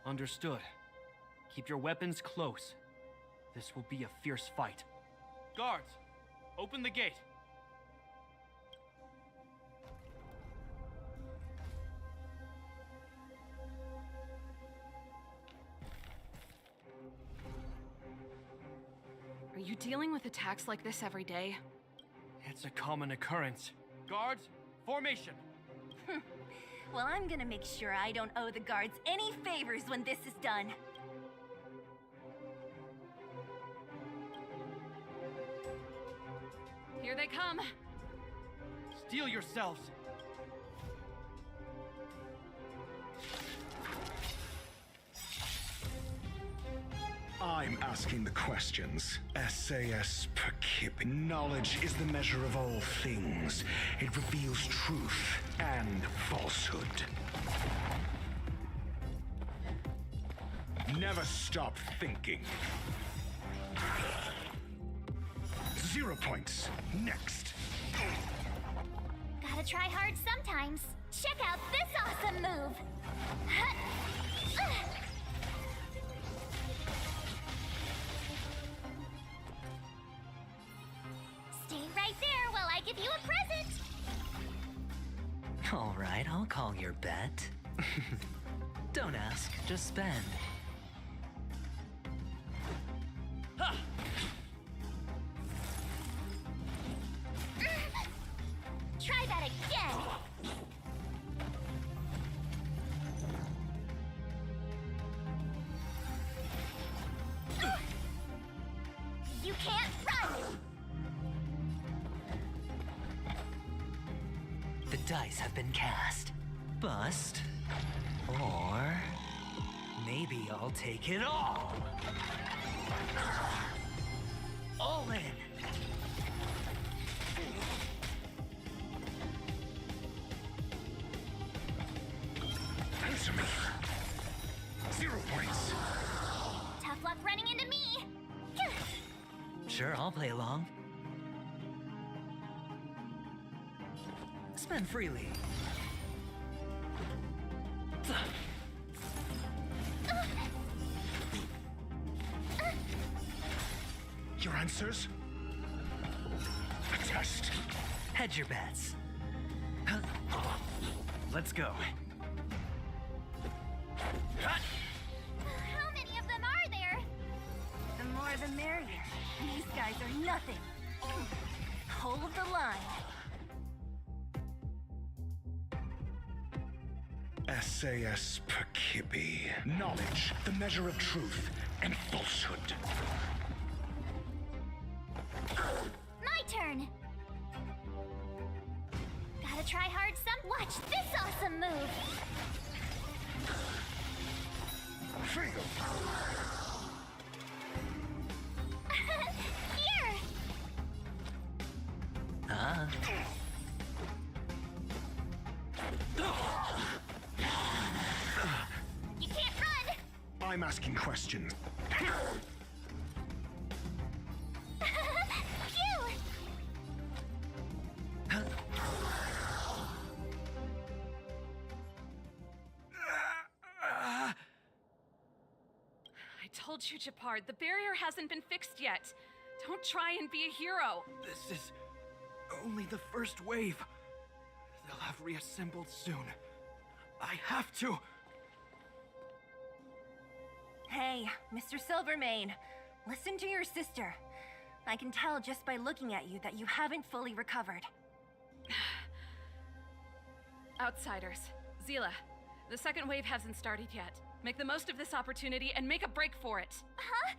Understood. Keep your weapons close. This will be a fierce fight. Guards, open the gate. Are you dealing with attacks like this every day? It's a common occurrence. Guards, formation. Well, I'm gonna make sure I don't owe the guards any favors when this is done. Here they come. Steel yourselves. I'm asking the questions. SAS Perkip. Knowledge is the measure of all things. It reveals truth and falsehood. Never stop thinking. 0 points. Next. Gotta try hard sometimes. Check out this awesome move. Stay right there while I give you a present. All right, I'll call your bet. Don't ask, just spend. Try that again. You can't run. The dice have been cast. Bust. Or maybe I'll take it all. All in. Answer me. 0 points. Tough luck running into me. Sure, I'll play along. Spend freely. Your answers? A test. Hedge your bets. Let's go. How many of them are there? The more the merrier. These guys are nothing. Hold the line. SAS Perkibi. Knowledge, the measure of truth and falsehood. My turn. Gotta try hard some. Watch this awesome move. Fail. Here. Huh? You can't run. I'm asking questions. Phew. I told you, Japard, the barrier hasn't been fixed yet. Don't try and be a hero. This is only the first wave. They'll have reassembled soon. I have to. Hey, Mr. Silvermane, listen to your sister. I can tell just by looking at you that you haven't fully recovered. Outsiders. Zila, the second wave hasn't started yet. Make the most of this opportunity and make a break for it. Huh?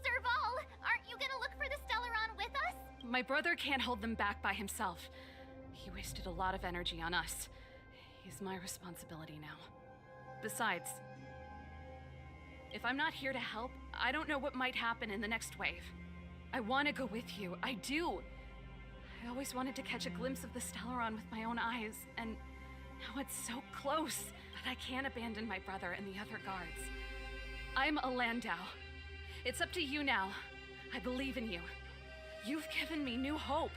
Serval, aren't you gonna look for the Stellaron with us? My brother can't hold them back by himself. He wasted a lot of energy on us. He's my responsibility now. Besides, if I'm not here to help, I don't know what might happen in the next wave. I want to go with you. I do. I always wanted to catch a glimpse of the Stellaron with my own eyes, and now it's so close. But I can't abandon my brother and the other guards. I'm a Landau. It's up to you now. I believe in you. You've given me new hope.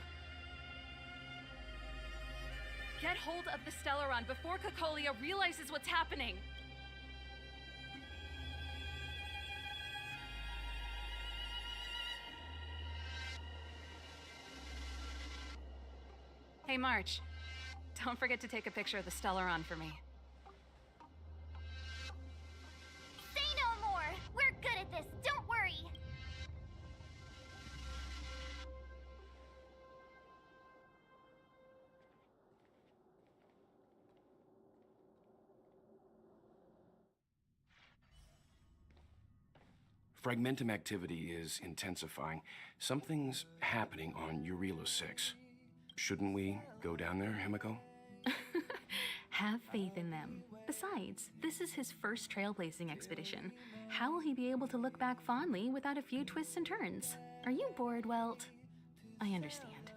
Get hold of the Stellaron before Cocolia realizes what's happening. Hey, March. Don't forget to take a picture of the Stellaron for me. Say no more! We're good at this, don't worry! Fragmentum activity is intensifying. Something's happening on Urilo 6. Shouldn't we go down there, Himiko? Have faith in them. Besides, this is his first trailblazing expedition. How will he be able to look back fondly without a few twists and turns? Are you bored, Welt? I understand.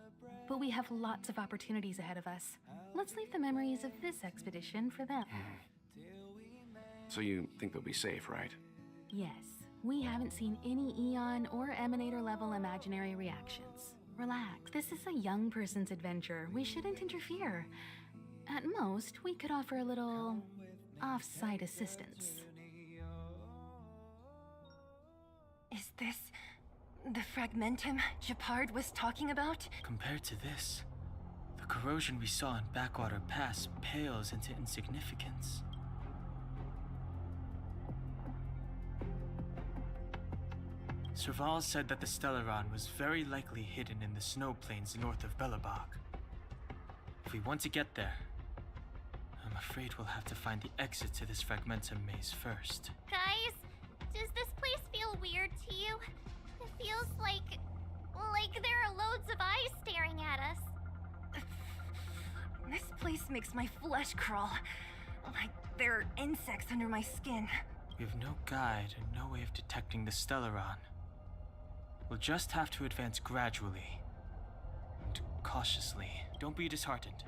But we have lots of opportunities ahead of us. Let's leave the memories of this expedition for them. So you think they'll be safe, right? Yes. We haven't seen any Eon or Emanator level imaginary reactions. Relax. This is a young person's adventure. We shouldn't interfere. At most, we could offer a little off-site assistance. Is this the Fragmentum Gepard was talking about? Compared to this, the corrosion we saw in Backwater Pass pales into insignificance. Serval said that the Stellaron was very likely hidden in the snow plains north of Belobog. If we want to get there, I'm afraid we'll have to find the exit to this Fragmentum maze first. Guys, does this place feel weird to you? It feels like there are loads of eyes staring at us. This place makes my flesh crawl. Like there are insects under my skin. We have no guide and no way of detecting the Stellaron. We'll just have to advance gradually and cautiously. Don't be disheartened.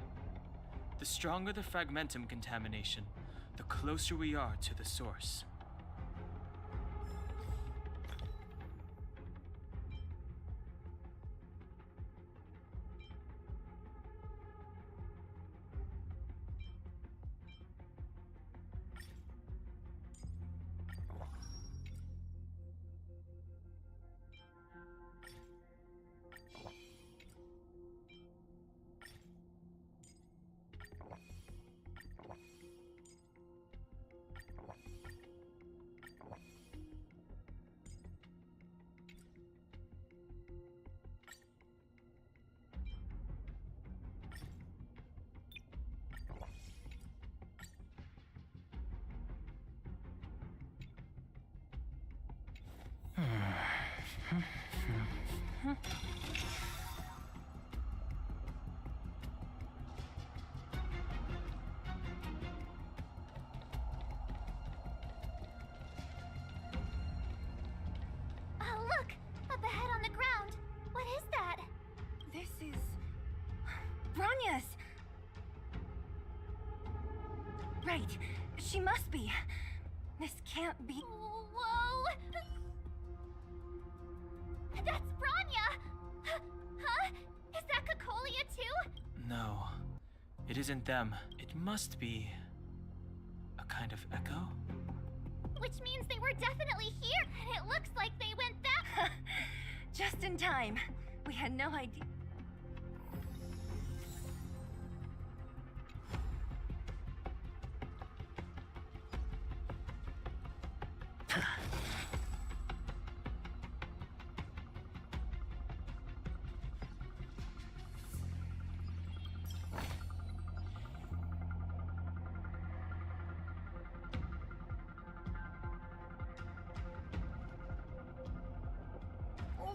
The stronger the Fragmentum contamination, the closer we are to the source. Oh, look! Up ahead on the ground! What is that? This is Bronya's. Right. She must be. This can't be. Whoa! That's Bronya! Huh? Is that Cocolia too? No, it isn't them. It must be a kind of echo? Which means they were definitely here, and it looks like they went that. Just in time. We had no idea.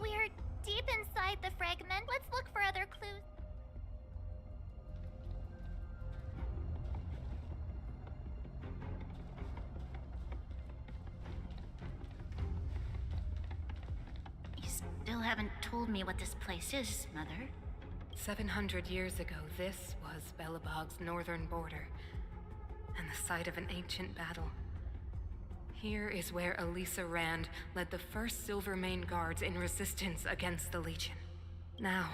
We're deep inside the fragment. Let's look for other clues. You still haven't told me what this place is, Mother. 700 years ago, this was Belobog's northern border, and the site of an ancient battle. Here is where Elisa Rand led the first Silvermane Guards in resistance against the Legion. Now,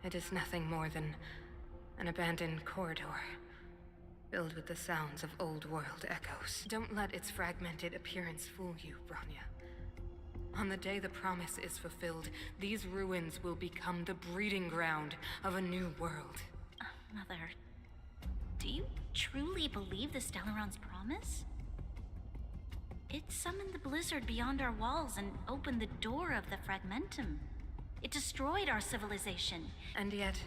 it is nothing more than an abandoned corridor, filled with the sounds of old world echoes. Don't let its fragmented appearance fool you, Bronya. On the day the promise is fulfilled, these ruins will become the breeding ground of a new world. Mother, do you truly believe the Stellaron's promise? It summoned the blizzard beyond our walls and opened the door of the Fragmentum. It destroyed our civilization. And yet,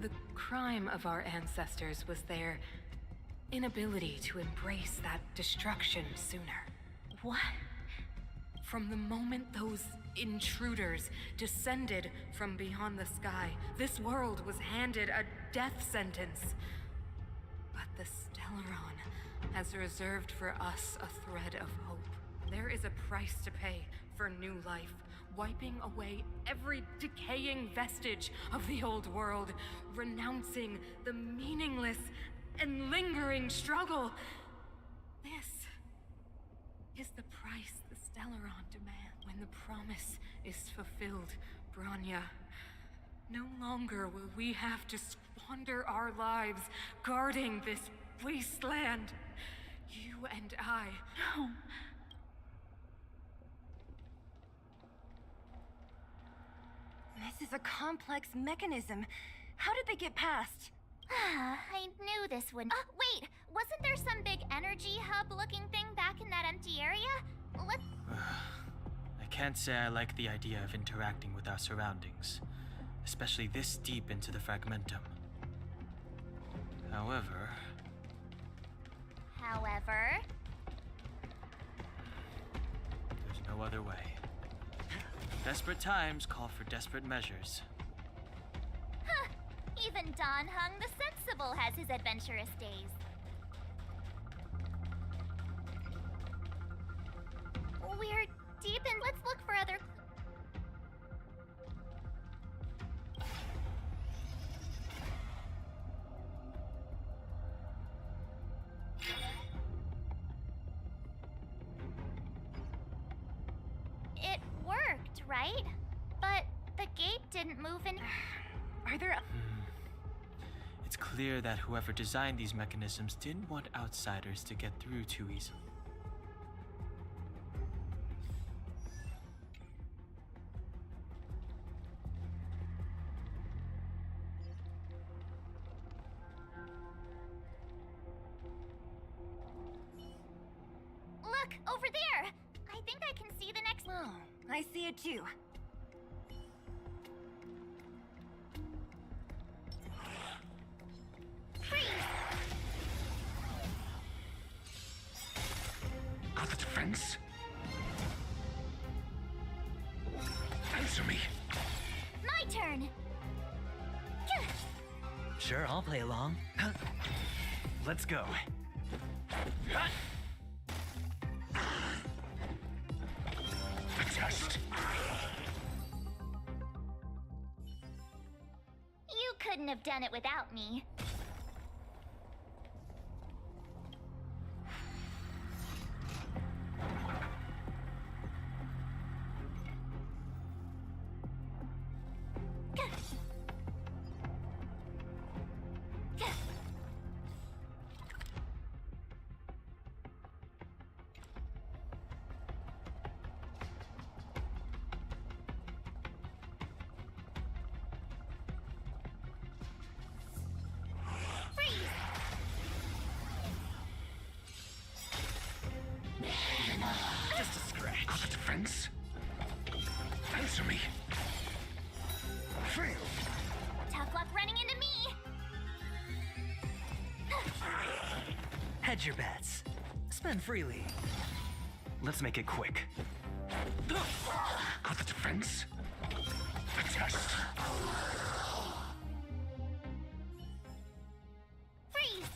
the crime of our ancestors was their inability to embrace that destruction sooner. What? From the moment those intruders descended from beyond the sky, this world was handed a death sentence. But the Stellaron has reserved for us a thread of hope. There is a price to pay for new life, wiping away every decaying vestige of the old world, renouncing the meaningless and lingering struggle. This is the price the Stellaron demands. When the promise is fulfilled, Bronya, no longer will we have to squander our lives guarding this wasteland. You and I. No. This is a complex mechanism. How did they get past? I knew this would. Wait, wasn't there some big energy hub-looking thing back in that empty area? Let's... I can't say I like the idea of interacting with our surroundings, especially this deep into the Fragmentum. However, there's no other way. Desperate times call for desperate measures. Huh. Even Don Hung the Sensible has his adventurous days. We're deep in... Let's look for other... It worked, right? But the gate didn't move in... Are there... It's clear that whoever designed these mechanisms didn't want outsiders to get through too easily. Look, over there! I think I can see the next... Oh, I see it too. Freeze! Got the defense? Answer me. My turn! Sure, I'll play along. Let's go. The test. You couldn't have done it without me. Just a scratch. Got the defense? Answer me. Fail. Tough luck running into me! Hedge your bets. Spend freely. Let's make it quick. Got the defense? The test. Freeze!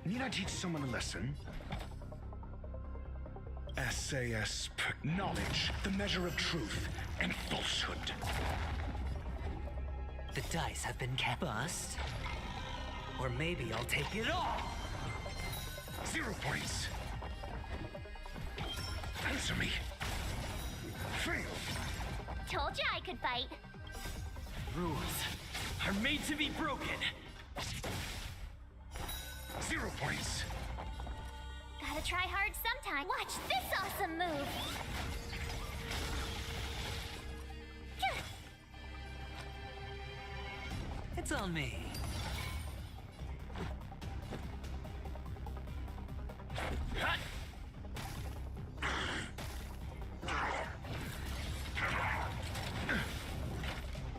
Need I teach someone a lesson? SAS knowledge, the measure of truth and falsehood. The dice have been bust. Or maybe I'll take it all. 0 points. Answer me. Fail! Told you I could fight. Rules are made to be broken. 0 points. Gotta try hard sometime. Watch this awesome move. It's on me.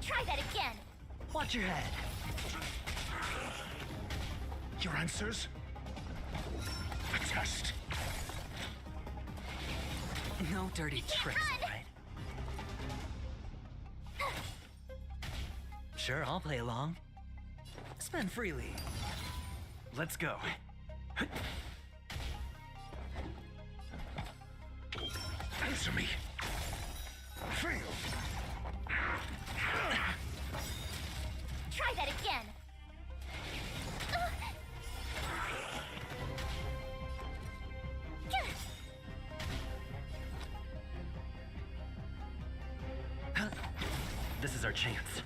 Try that again. Watch your head. Your answers? A test. No dirty tricks, run. right? Sure, I'll play along. Spend freely. Let's go. Answer me. Fail. Try that again. This is our chance.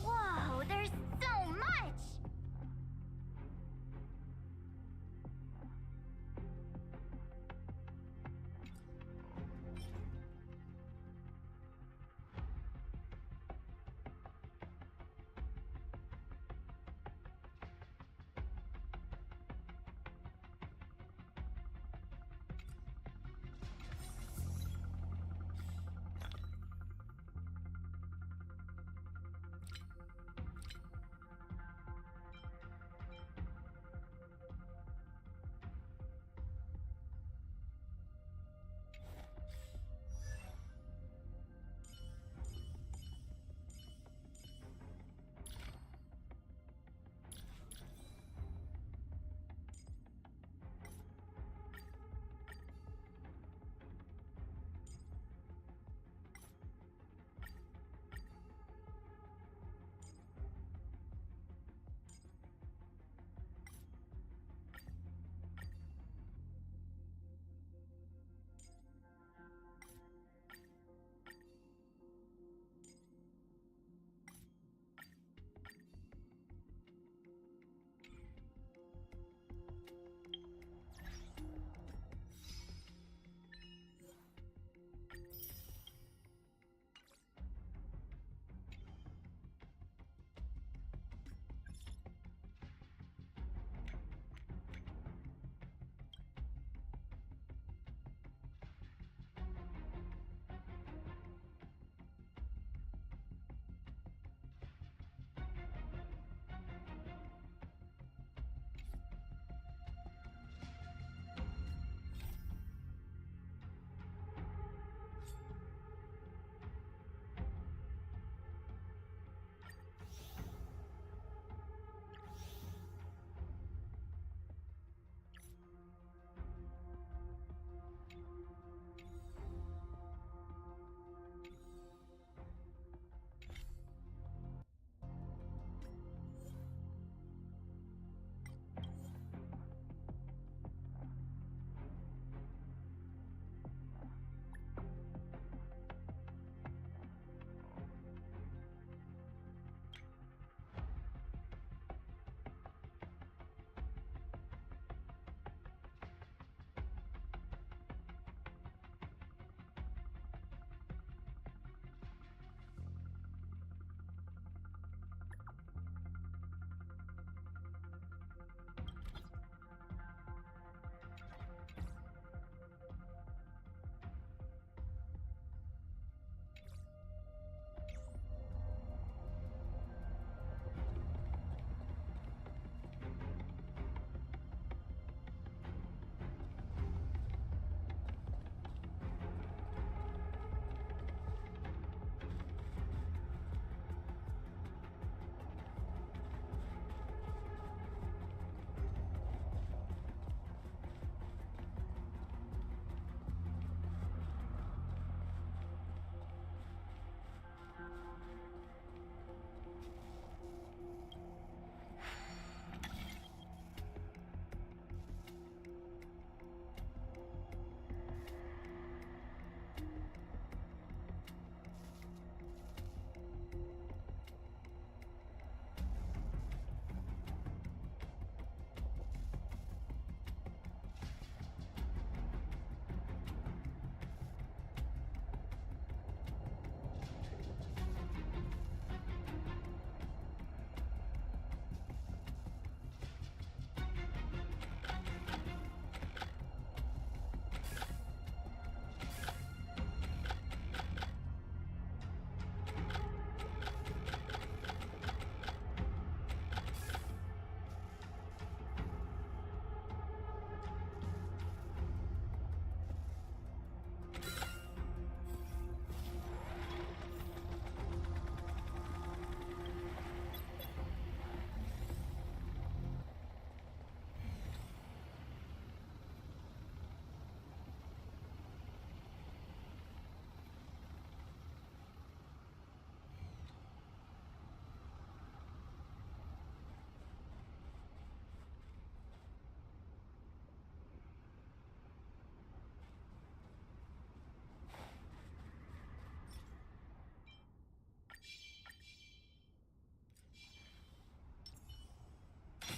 Whoa, there's so much!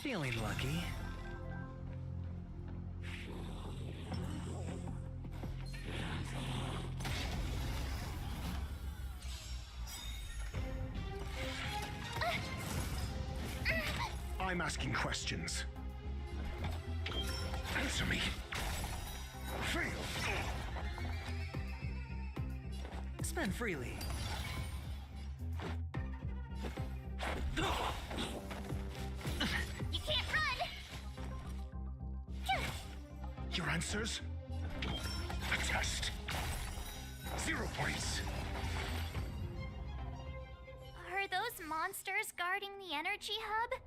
Feeling lucky. I'm asking questions. Answer me. Fail. Spend freely. You can't run! Your answers? A test. 0 points. Are those monsters guarding the energy hub?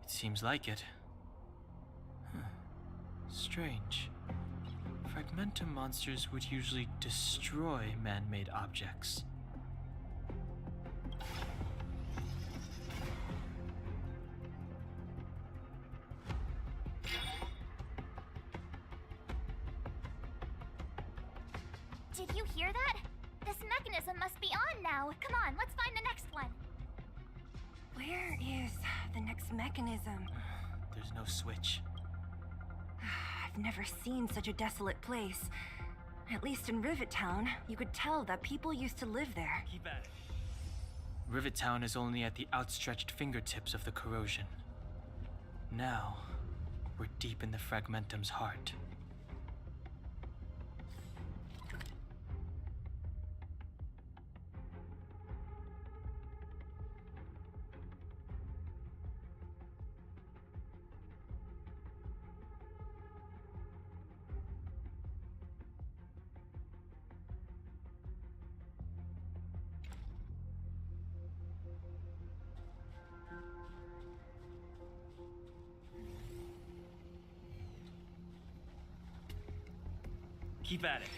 It seems like it. Huh. Strange. Fragmentum monsters would usually destroy man-made objects. Did you hear that? This mechanism must be on now. Come on, let's find the next one. Where is the next mechanism? There's no switch. I've never seen such a desolate place. At least in Rivet Town, you could tell that people used to live there. Keep at it. Rivet Town is only at the outstretched fingertips of the corrosion. Now, we're deep in the Fragmentum's heart. Keep at it.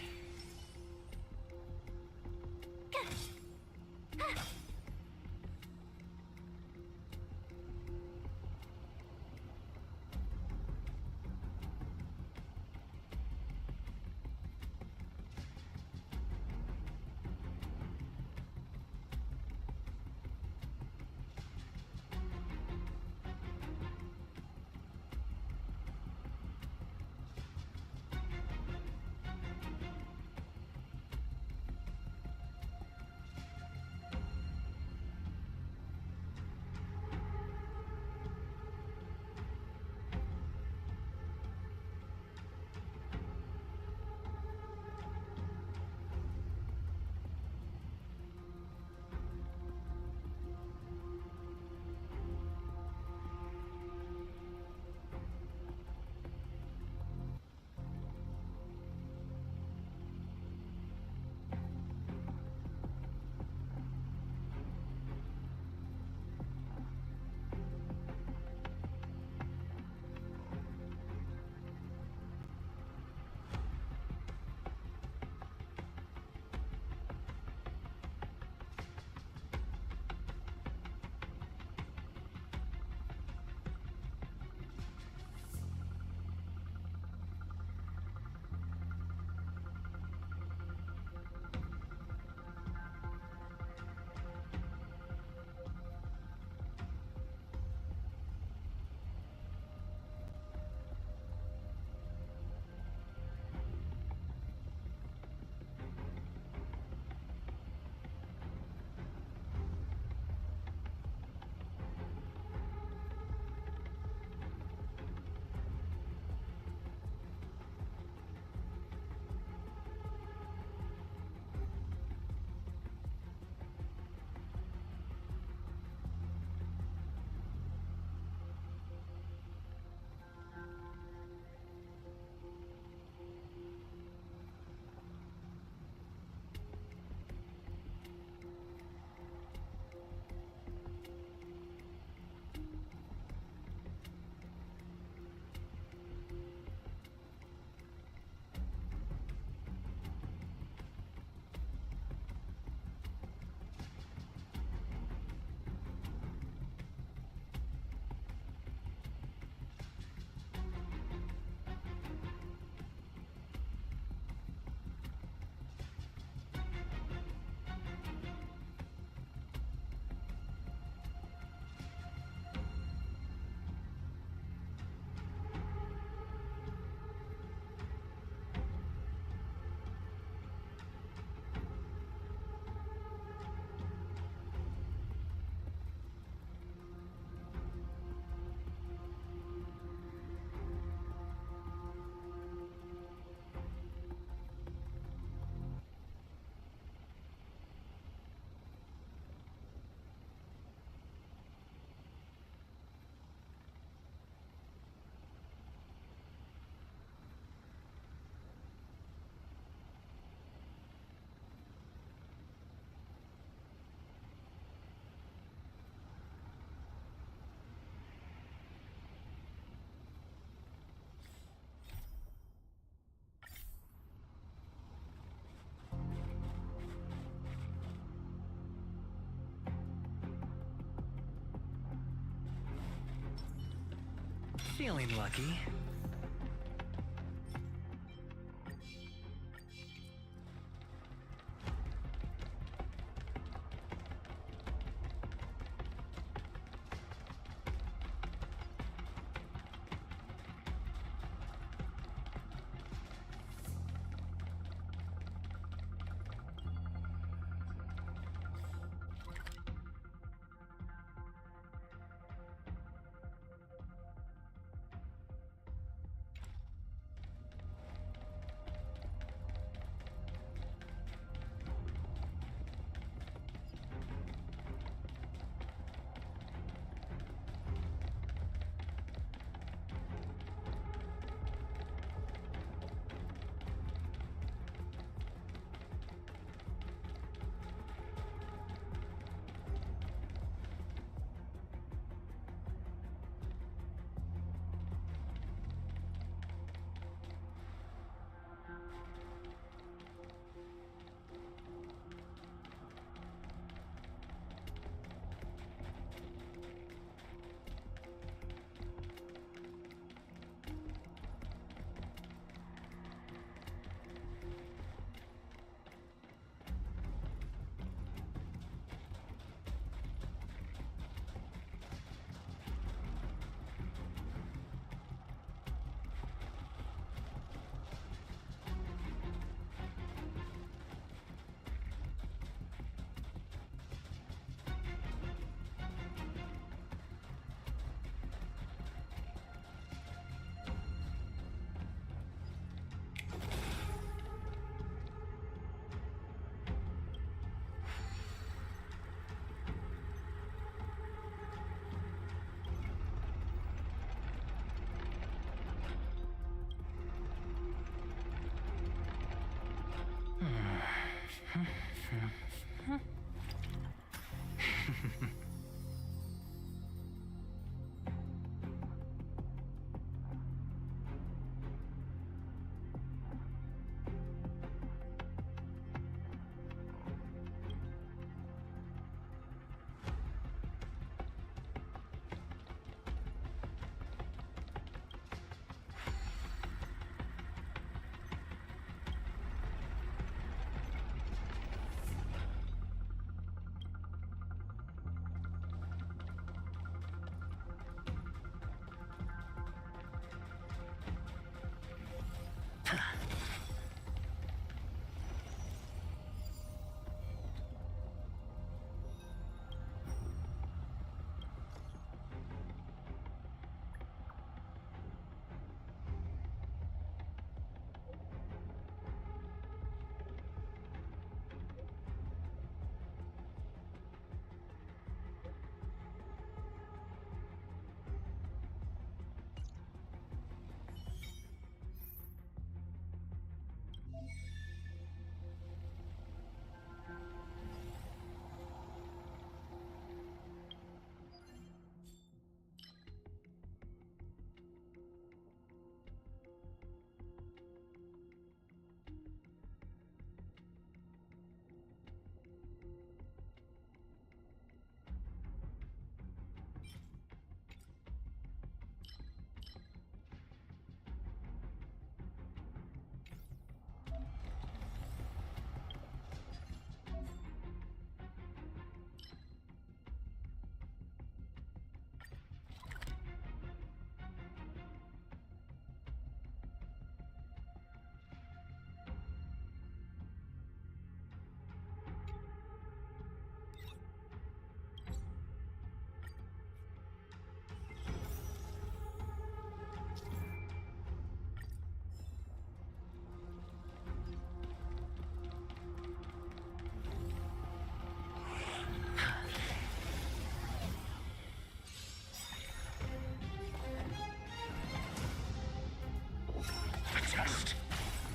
Feeling lucky.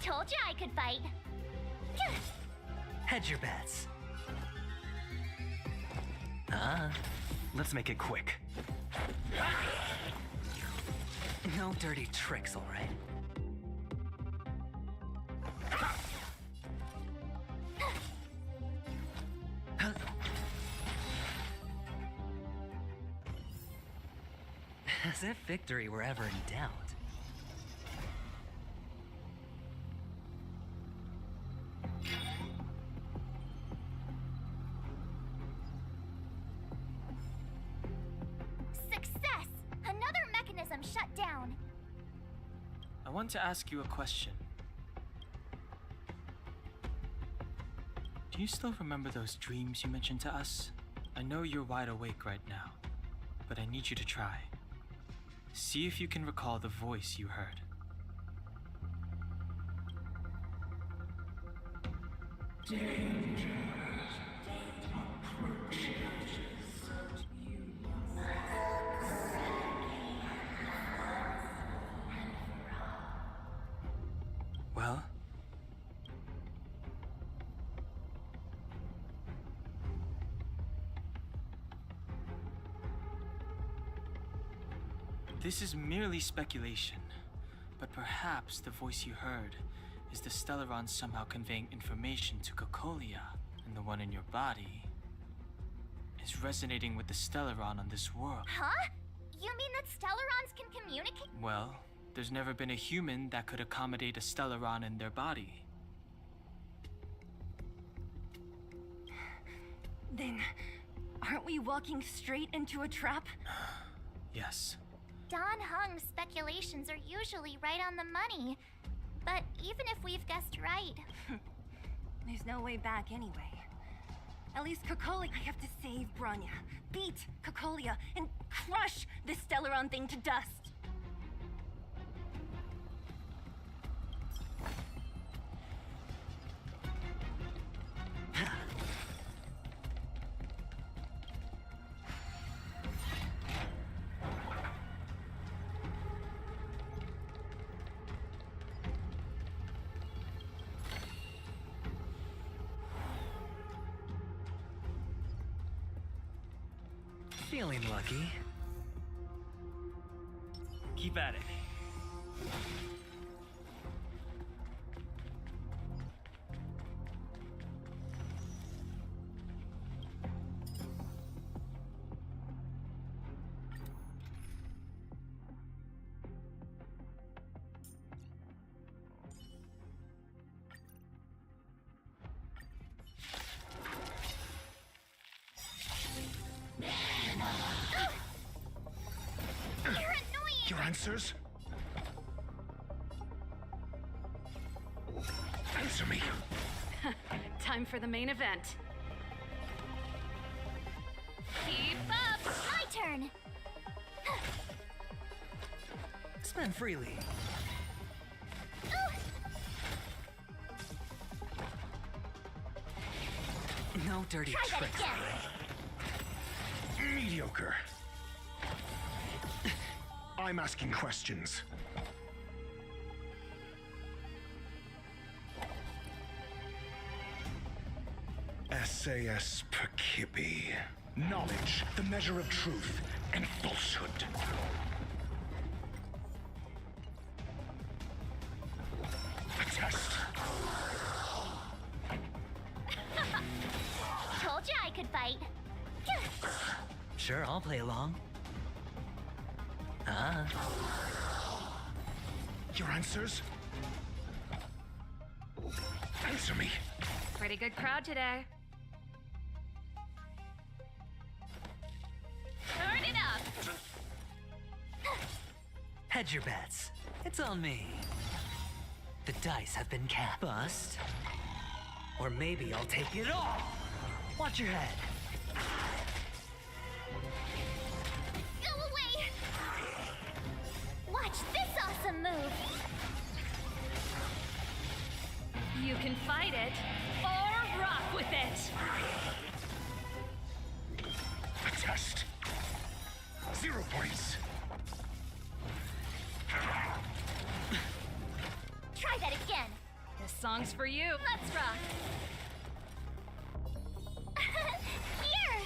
Told you I could fight. Hedge your bets. Let's make it quick. No dirty tricks, all right? As if victory were ever in doubt. Success! Another mechanism shut down. I want to ask you a question. Do you still remember those dreams you mentioned to us? I know you're wide awake right now, but I need you to try. See if you can recall the voice you heard. Well? This is merely speculation, but perhaps the voice you heard is the Stellaron somehow conveying information to Cocolia, and the one in your body is resonating with the Stellaron on this world. Huh? You mean that Stellarons can communicate? Well, there's never been a human that could accommodate a Stellaron in their body. Then, aren't we walking straight into a trap? Yes. Don Hung's speculations are usually right on the money. But even if we've guessed right... There's no way back anyway. At least Cocolia... I have to save Bronya, beat Cocolia, and crush this Stellaron thing to dust. Feeling lucky. Keep at it. Your answers? Answer me. Time for the main event. Keep up! My turn! Spend freely. No dirty Try that tricks. again. Mediocre. I'm asking questions. SAS Perkipi. Knowledge, the measure of truth and falsehood. A test. Told you I could fight. Sure, I'll play along. Your answers? Answer me. Pretty good crowd today. Turn it up! Hedge your bets. It's on me. The dice have been cast. Bust. Or maybe I'll take it all. Watch your head. Go away! Watch this awesome move! You can fight it, or rock with it! A test. 0 points. Try that again! This song's for you. Let's rock! Here!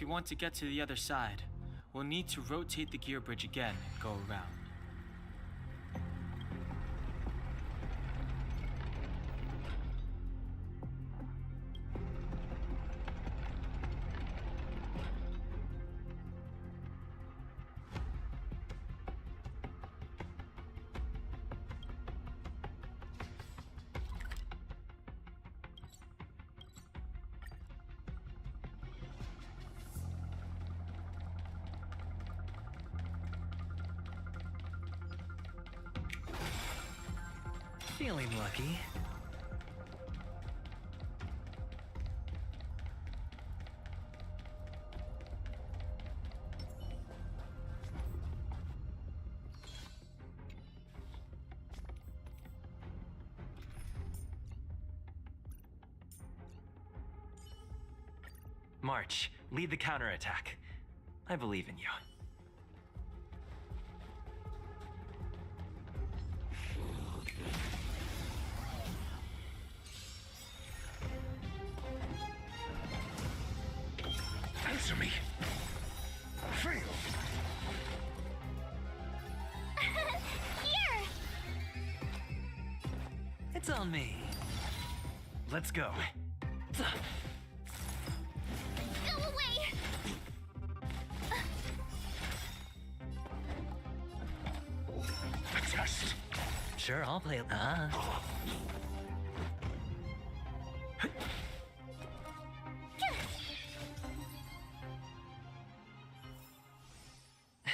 we want to get to the other side, we'll need to rotate the gear bridge again and go around. Feeling lucky. March, lead the counterattack. I believe in you. Answer me. Fail. Here! It's on me. Let's go. Go away! A test. Sure, I'll play.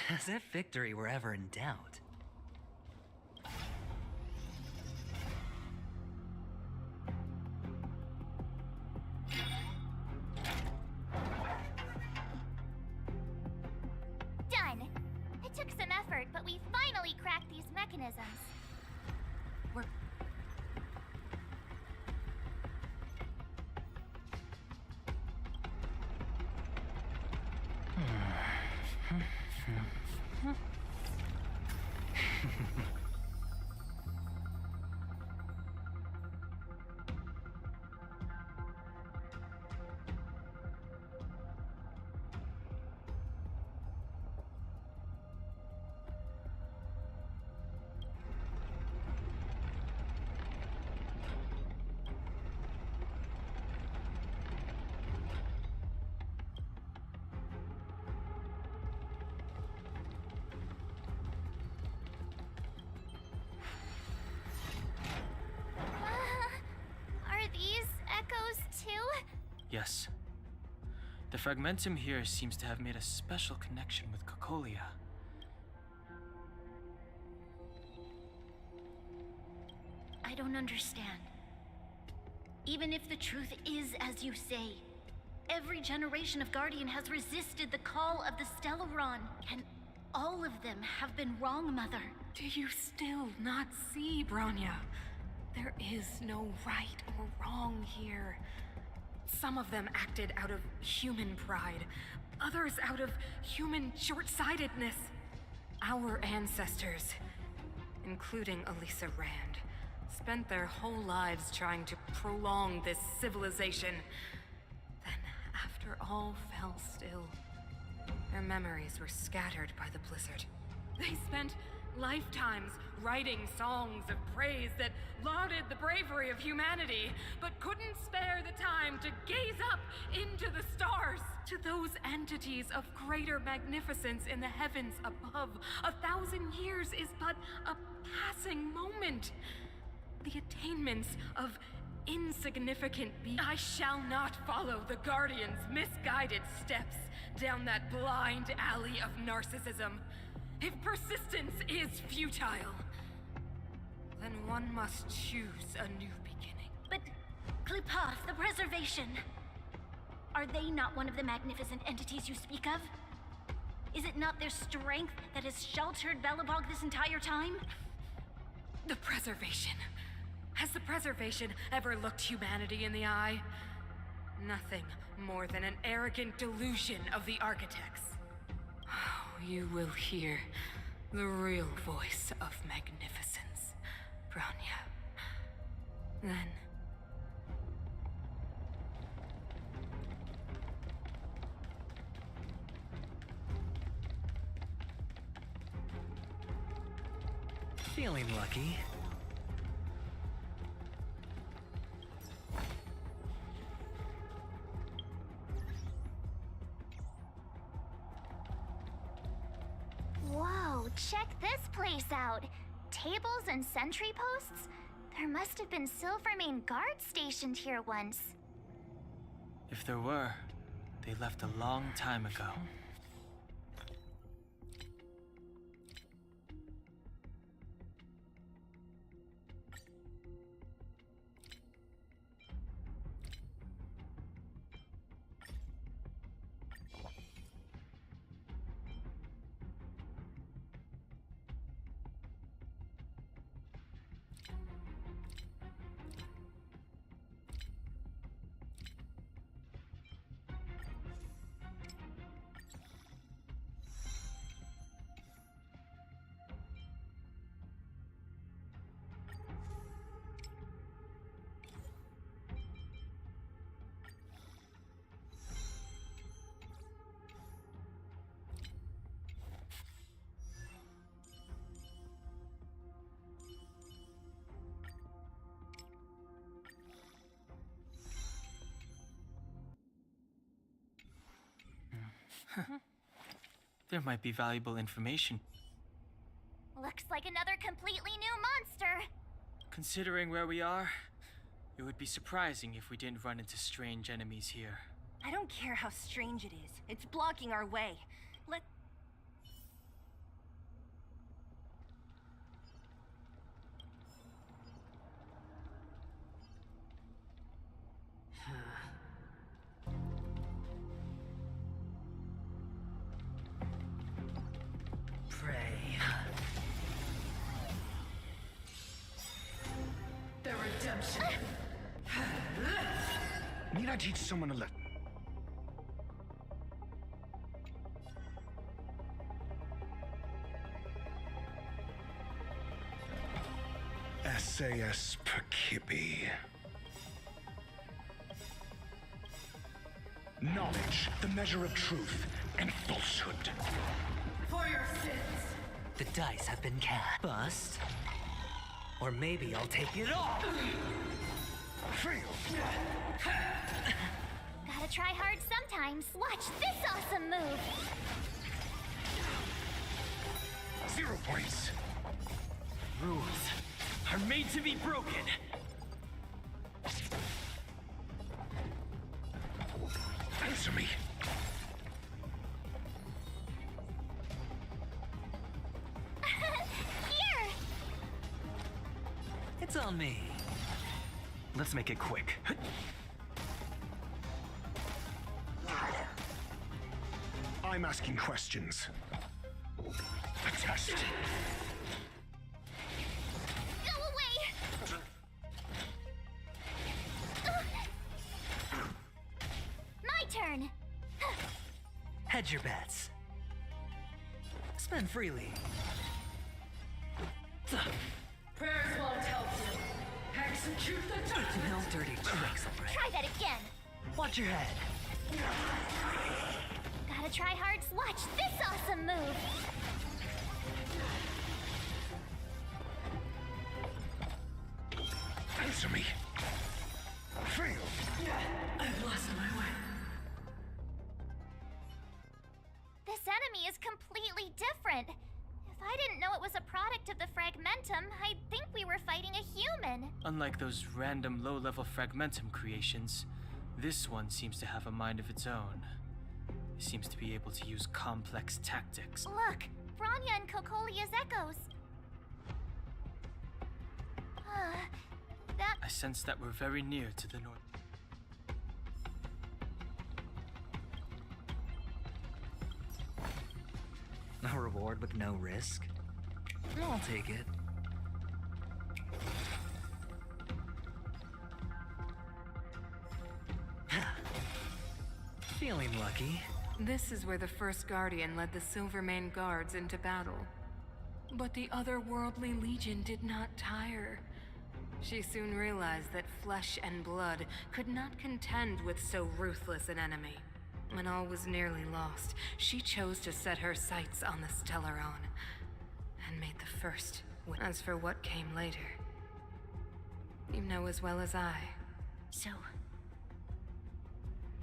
As if victory were ever in doubt. Done! It took some effort, but we finally cracked these mechanisms. We're... Are these echoes too? Yes. The fragmentum here seems to have made a special connection with Cocolia. I don't understand. Even if the truth is as you say, every generation of Guardian has resisted the call of the Stellaron. Can all of them have been wrong, Mother? Do you still not see, Bronya? There is no right or wrong here. Some of them acted out of human pride, others out of human short-sightedness. Our ancestors, including Elisa Rand, spent their whole lives trying to prolong this civilization. Then, after all fell still, their memories were scattered by the blizzard. They spent lifetimes writing songs of praise that lauded the bravery of humanity, but couldn't spare the time to gaze up into the stars. To those entities of greater magnificence in the heavens above, 1,000 years is but a passing moment. The attainments of insignificant beings. I shall not follow the Guardian's misguided steps down that blind alley of narcissism. If persistence is futile, then one must choose a new beginning. But Klipoth, the Preservation, are they not one of the magnificent entities you speak of? Is it not their strength that has sheltered Belobog this entire time? The Preservation. Has the Preservation ever looked humanity in the eye? Nothing more than an arrogant delusion of the architects. You will hear the real voice of magnificence, Bronya. Then... Feeling lucky. Whoa, check this place out. Tables and sentry posts? There must have been Silvermane guards stationed here once. If there were, they left a long time ago. There might be valuable information. Looks like another completely new monster. Considering where we are, it would be surprising if we didn't run into strange enemies here. I don't care how strange it is. It's blocking our way. Let... Pray. Their redemption. Need I teach someone a lesson? SAS Perkipi. Knowledge, the measure of truth and falsehood. For your sins. The dice have been cast. Bust. Or maybe I'll take it all. Fail. Gotta try hard sometimes. Watch this awesome move. 0 points. Rules are made to be broken. Answer me. Here! It's on me. Let's make it quick. I'm asking questions. A test. Go away! My turn! Hedge your bets. Spend freely. Prayers won't help you. Execute the judgment. No dirty tricks, alright? Try that again! Watch your head. Gotta try hard. Watch this awesome move! Answer me. Fail. I've lost my way. This enemy is completely different. If I didn't know it was a product of the Fragmentum, I'd think we were fighting a human. Unlike those random low-level Fragmentum creations, this one seems to have a mind of its own. It seems to be able to use complex tactics. Look, Branya and Kokolia's echoes. That... I sense that we're very near to the north. A reward with no risk? I'll take it. Feeling lucky. This is where the first Guardian led the Silvermane guards into battle. But the otherworldly Legion did not tire. She soon realized that flesh and blood could not contend with so ruthless an enemy. When all was nearly lost, she chose to set her sights on the Stellaron and made the first As for what came later, you know as well as I. So,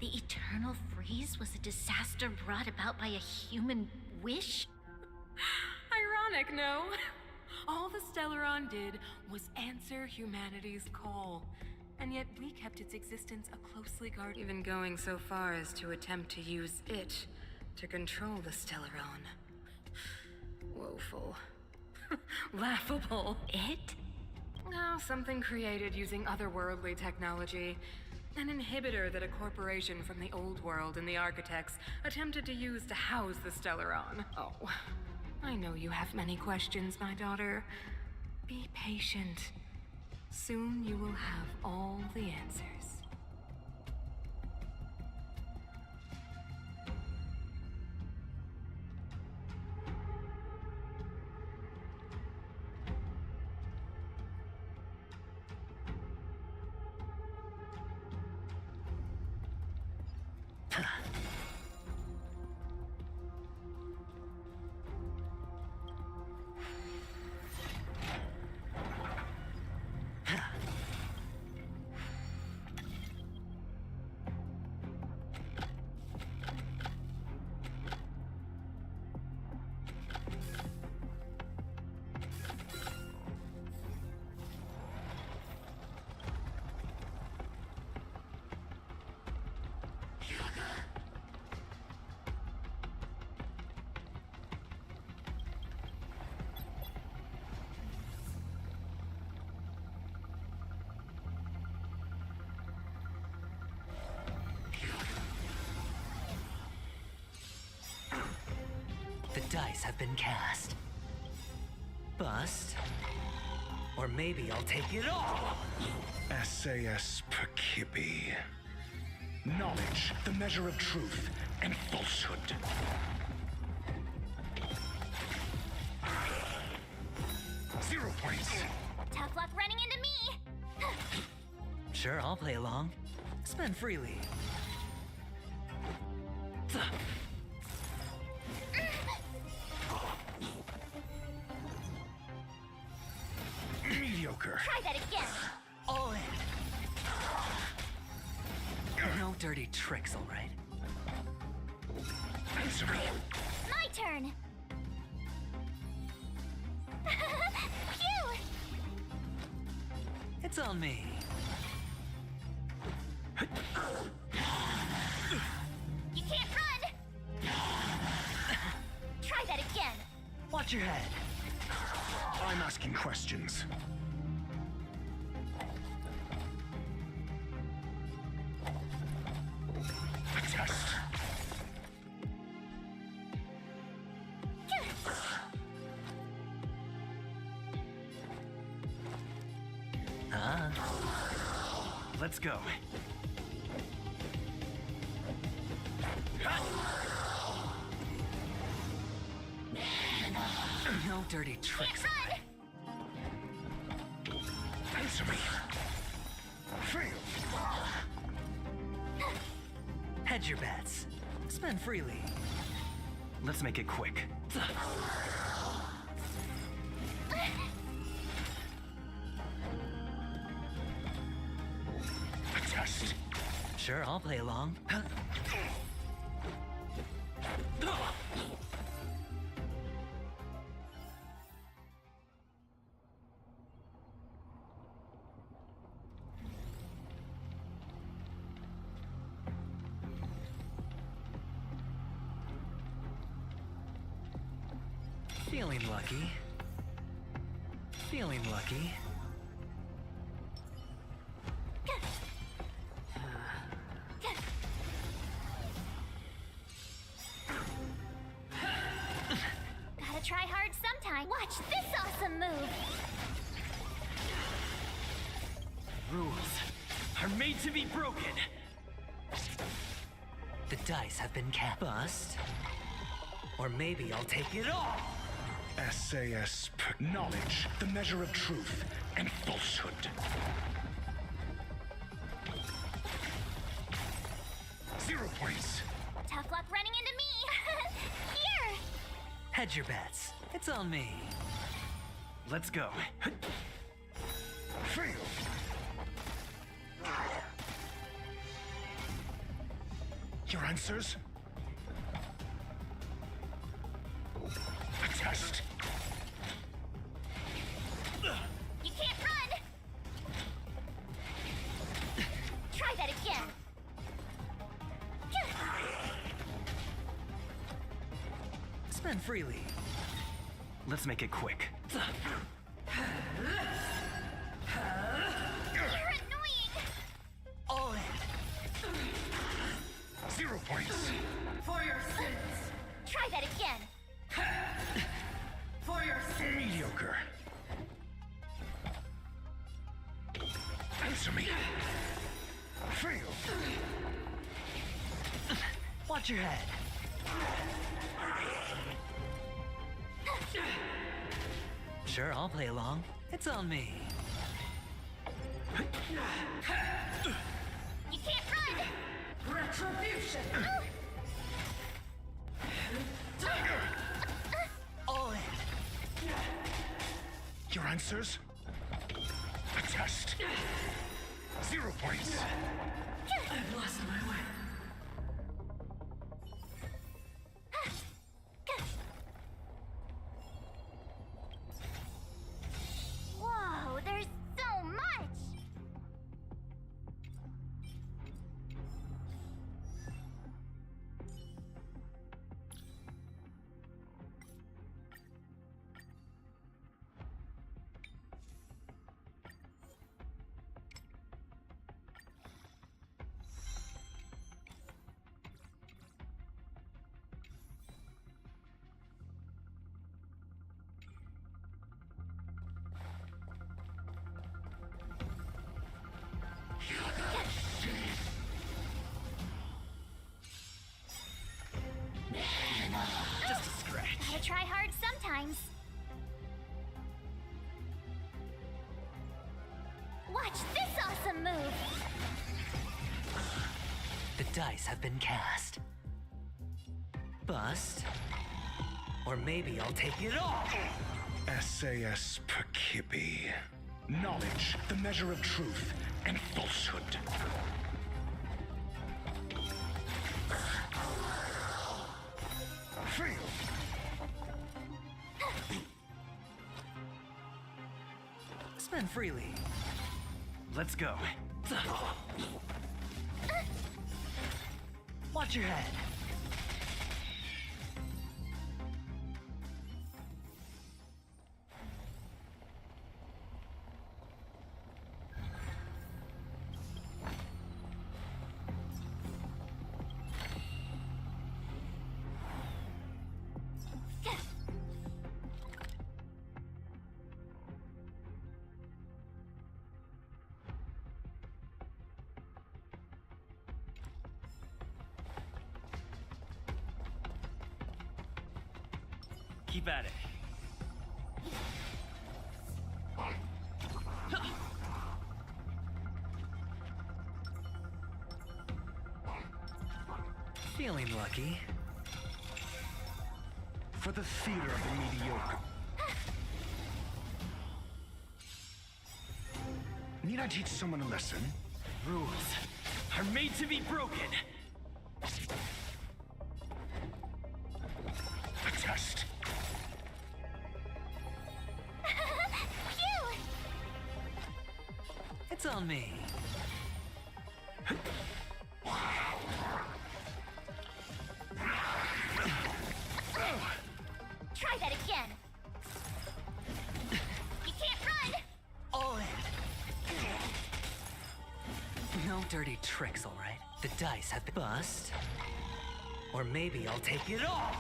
the eternal freeze was a disaster brought about by a human wish? Ironic, no? All the Stellaron did was answer humanity's call, and yet we kept its existence a closely guarded, even going so far as to attempt to use it to control the Stellaron. Woeful. Laughable. It? No, something created using otherworldly technology. An inhibitor that a corporation from the old world and the architects attempted to use to house the Stellaron. Oh, I know you have many questions, my daughter. Be patient. Soon you will have all the answers. The dice have been cast. Bust. Or maybe I'll take it all! SAS Perkibi. Knowledge, the measure of truth and falsehood. Zero points. Tough luck running into me! Sure, I'll play along. Spend freely. Mediocre. Try that again! All in. No dirty tricks, all right? Answer me. My turn! Phew! It's on me. You can't run! Try that again! Watch your head. I'm asking questions. A test. Let's go. No dirty tricks. Run! Answer me. Fail. Hedge your bets. Spend freely. Let's make it quick. A test. Sure, I'll play along. Feeling lucky. Feeling lucky. Gotta try hard sometime. Watch this awesome move! Rules are made to be broken. The dice have been cast. Bust. Or maybe I'll take it all! SAS knowledge, the measure of truth and falsehood. Zero points. Tough luck running into me! Here! Hedge your bets. It's on me. Let's go. Fail! Your answers? A test. You can't run! Try that again. Spend freely. Let's make it quick. You're annoying! All in. 0 points. For your sins! Try that again. For your sins! Mediocre. Answer me. Fail. Watch your head. Sure, I'll play along. It's on me. You can't run! Retribution! All in. Your answers? A test. 0 points. I've lost my way. Whoa, there's so much! Just a scratch. Gotta try hard sometimes. Watch this awesome move! The dice have been cast. Bust. Or maybe I'll take it all. SAS Perkipi. Knowledge, the measure of truth and falsehood. Fail. Spend freely. Let's go. Watch your head. Keep at it. Feeling lucky. For the theater of the mediocre. Need I teach someone a lesson? Rules are made to be broken. A test. Phew! It's on me. Try that again. You can't run! All in. No dirty tricks, all right? The dice have been bust. Or maybe I'll take it all.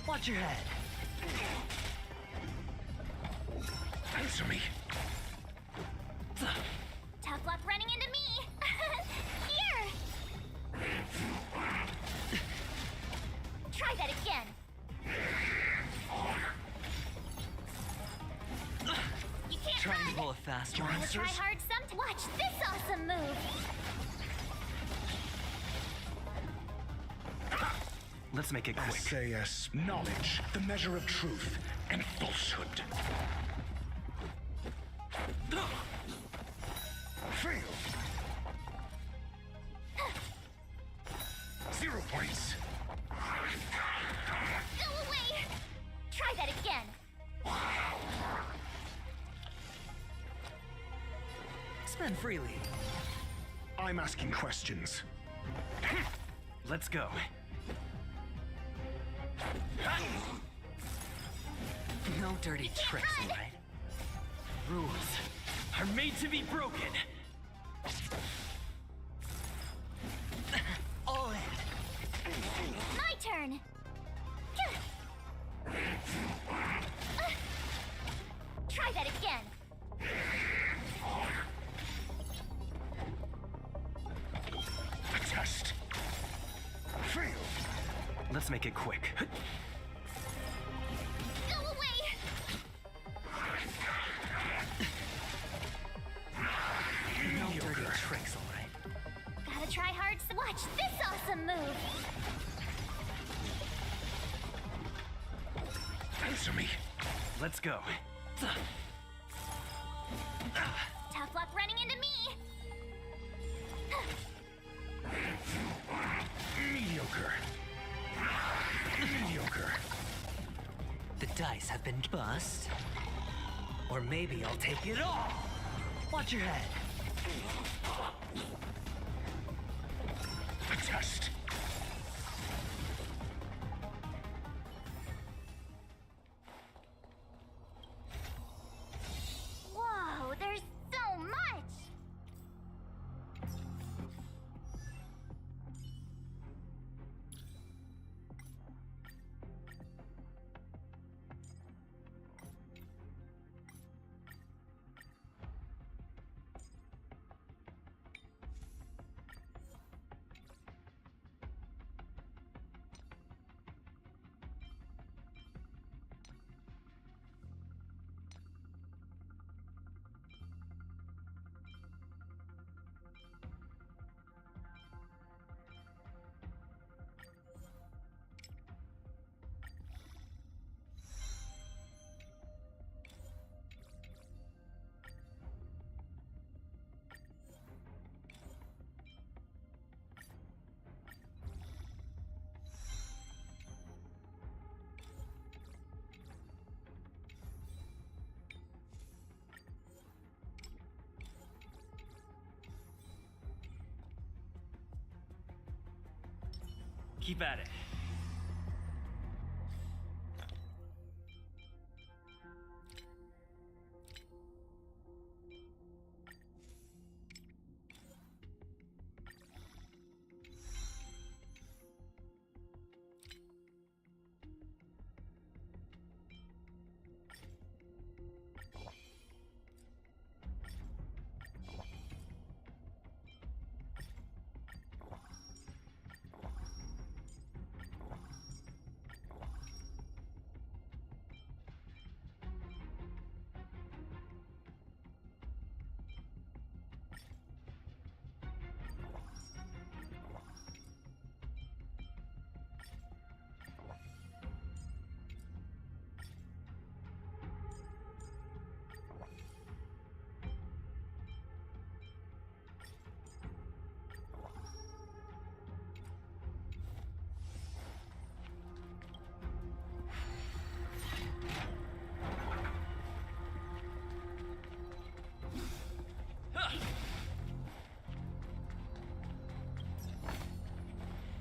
Watch your head. Answer me. Tough luck running into me! Here! Try that again. You can't Trying run! to pull a fast Your one. answers? Try hard some. Watch this awesome move! Let's make it quick. SAS knowledge, the measure of truth and falsehood. 0 points. Go away! Try that again. Spend freely. I'm asking questions. Let's go. No dirty tricks, all right? Rules are made to be broken. All in. My turn. Try that again. A test. Fail. Let's make it quick. Go away! No dirty tricks, all right? Gotta try hard. Watch this awesome move. Answer me. Let's go. Tough luck running into me. Mediocre. Mediocre. The dice have been bust. Or maybe I'll take it all. Watch your head. A test. Whoa, there's so much! Keep at it.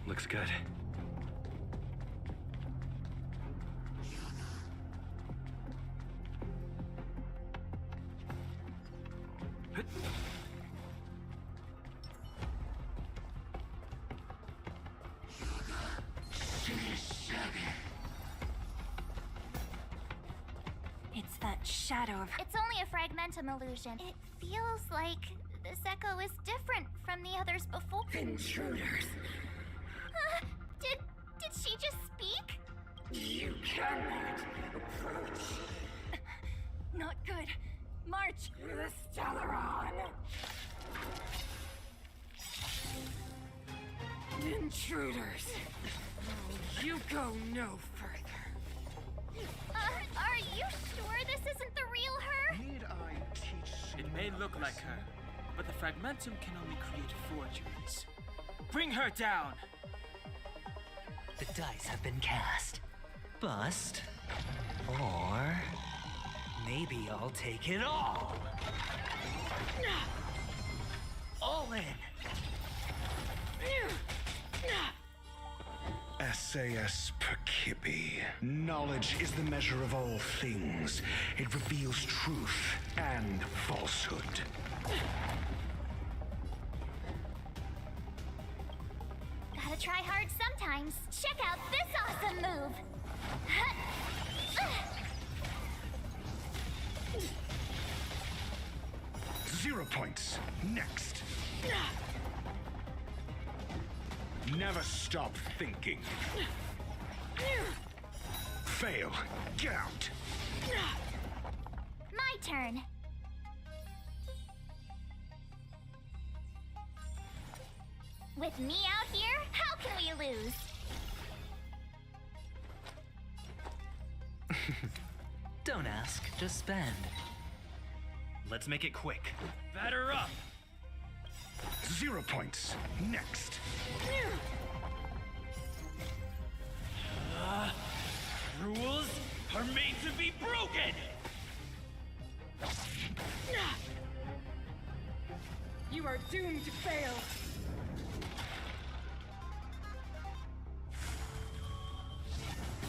Looks good. It's that shadow of... It's only a fragmentum illusion. It feels like this echo is different from the others before. Intruders. Did she just speak? You cannot approach Not good. March! the Stellaron. Intruders. You go no further. Are you sure this isn't the real her? Need I teach? It may look like her, but the fragmentum can only create forgeries. Bring her down! The dice have been cast. Bust. Or maybe I'll take it all. All in. SAS Perkipi. Knowledge is the measure of all things. It reveals truth and falsehood. Gotta try hard sometimes. Check out this awesome move! 0 points. Next. Never stop thinking. Fail. Get out. My turn. With me out here, how can we lose? Don't ask, just spend. Let's make it quick. Batter up! 0 points. Next. Rules are made to be broken! You are doomed to fail.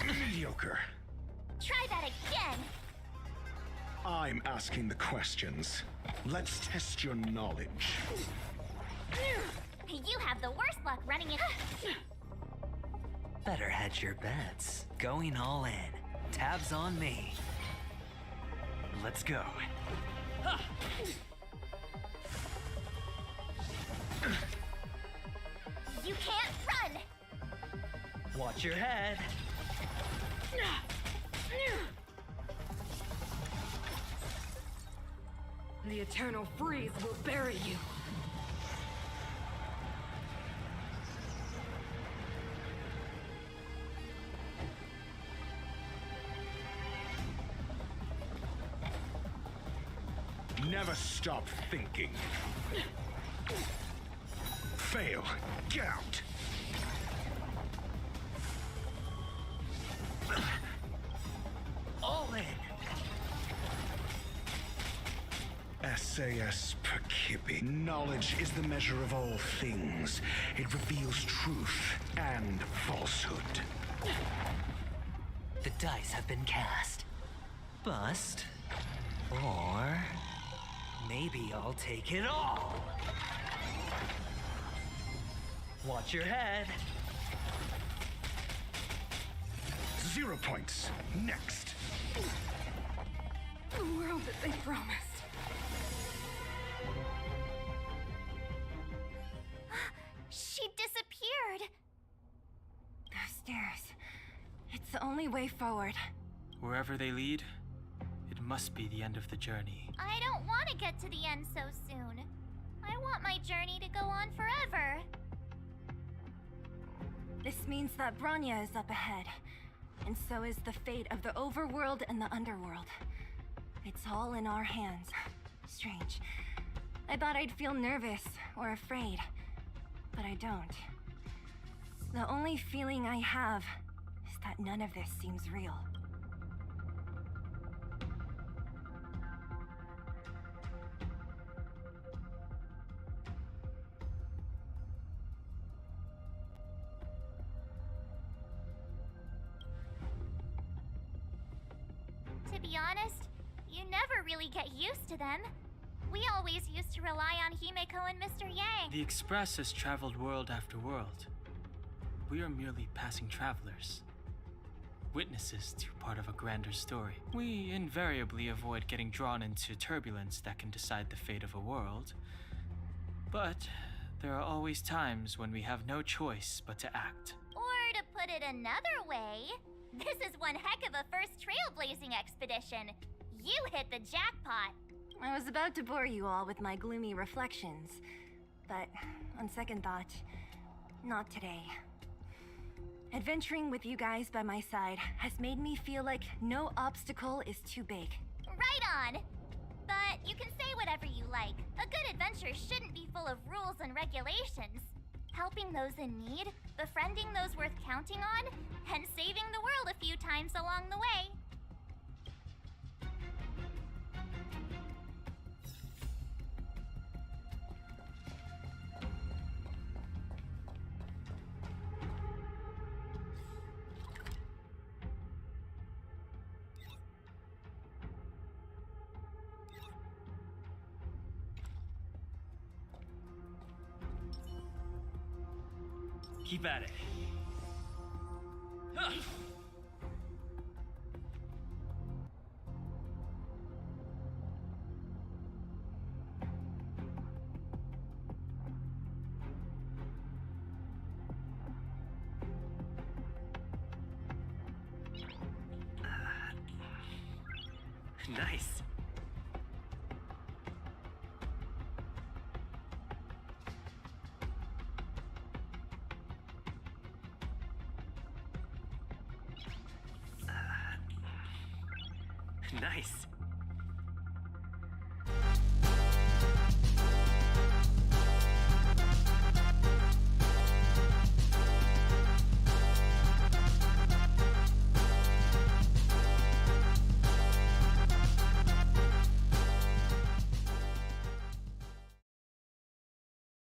Mediocre. Try that again! I'm asking the questions. Let's test your knowledge. You have the worst luck running it. Better hedge your bets. Going all in. Tabs on me. Let's go. You can't run! Watch your head. The eternal freeze will bury you. Never stop thinking. Fail. Get out. All in. SAS Perkipi. Knowledge is the measure of all things. It reveals truth and falsehood. The dice have been cast. Bust. Or maybe I'll take it all. Watch your head. 0 points. Next. The world that they promised. She disappeared. Those stairs. It's the only way forward. Wherever they lead, it must be the end of the journey. I don't want to get to the end so soon. I want my journey to go on forever. This means that Bronya is up ahead. And so is the fate of the overworld and the underworld. It's all in our hands. Strange. I thought I'd feel nervous or afraid, but I don't. The only feeling I have is that none of this seems real. To be honest, you never really get used to them. We always used to rely on Himeko and Mr. Yang. The Express has traveled world after world. We are merely passing travelers. Witnesses to part of a grander story. We invariably avoid getting drawn into turbulence that can decide the fate of a world. But there are always times when we have no choice but to act. Or to put it another way, this is one heck of a first trailblazing expedition. You hit the jackpot. I was about to bore you all with my gloomy reflections, but on second thought, not today. Adventuring with you guys by my side has made me feel like no obstacle is too big. Right on. But you can say whatever you like. A good adventure shouldn't be full of rules and regulations. helping those in need, befriending those worth counting on, and saving the world a few times along the way. Keep at it. Huh. Nice. Nice.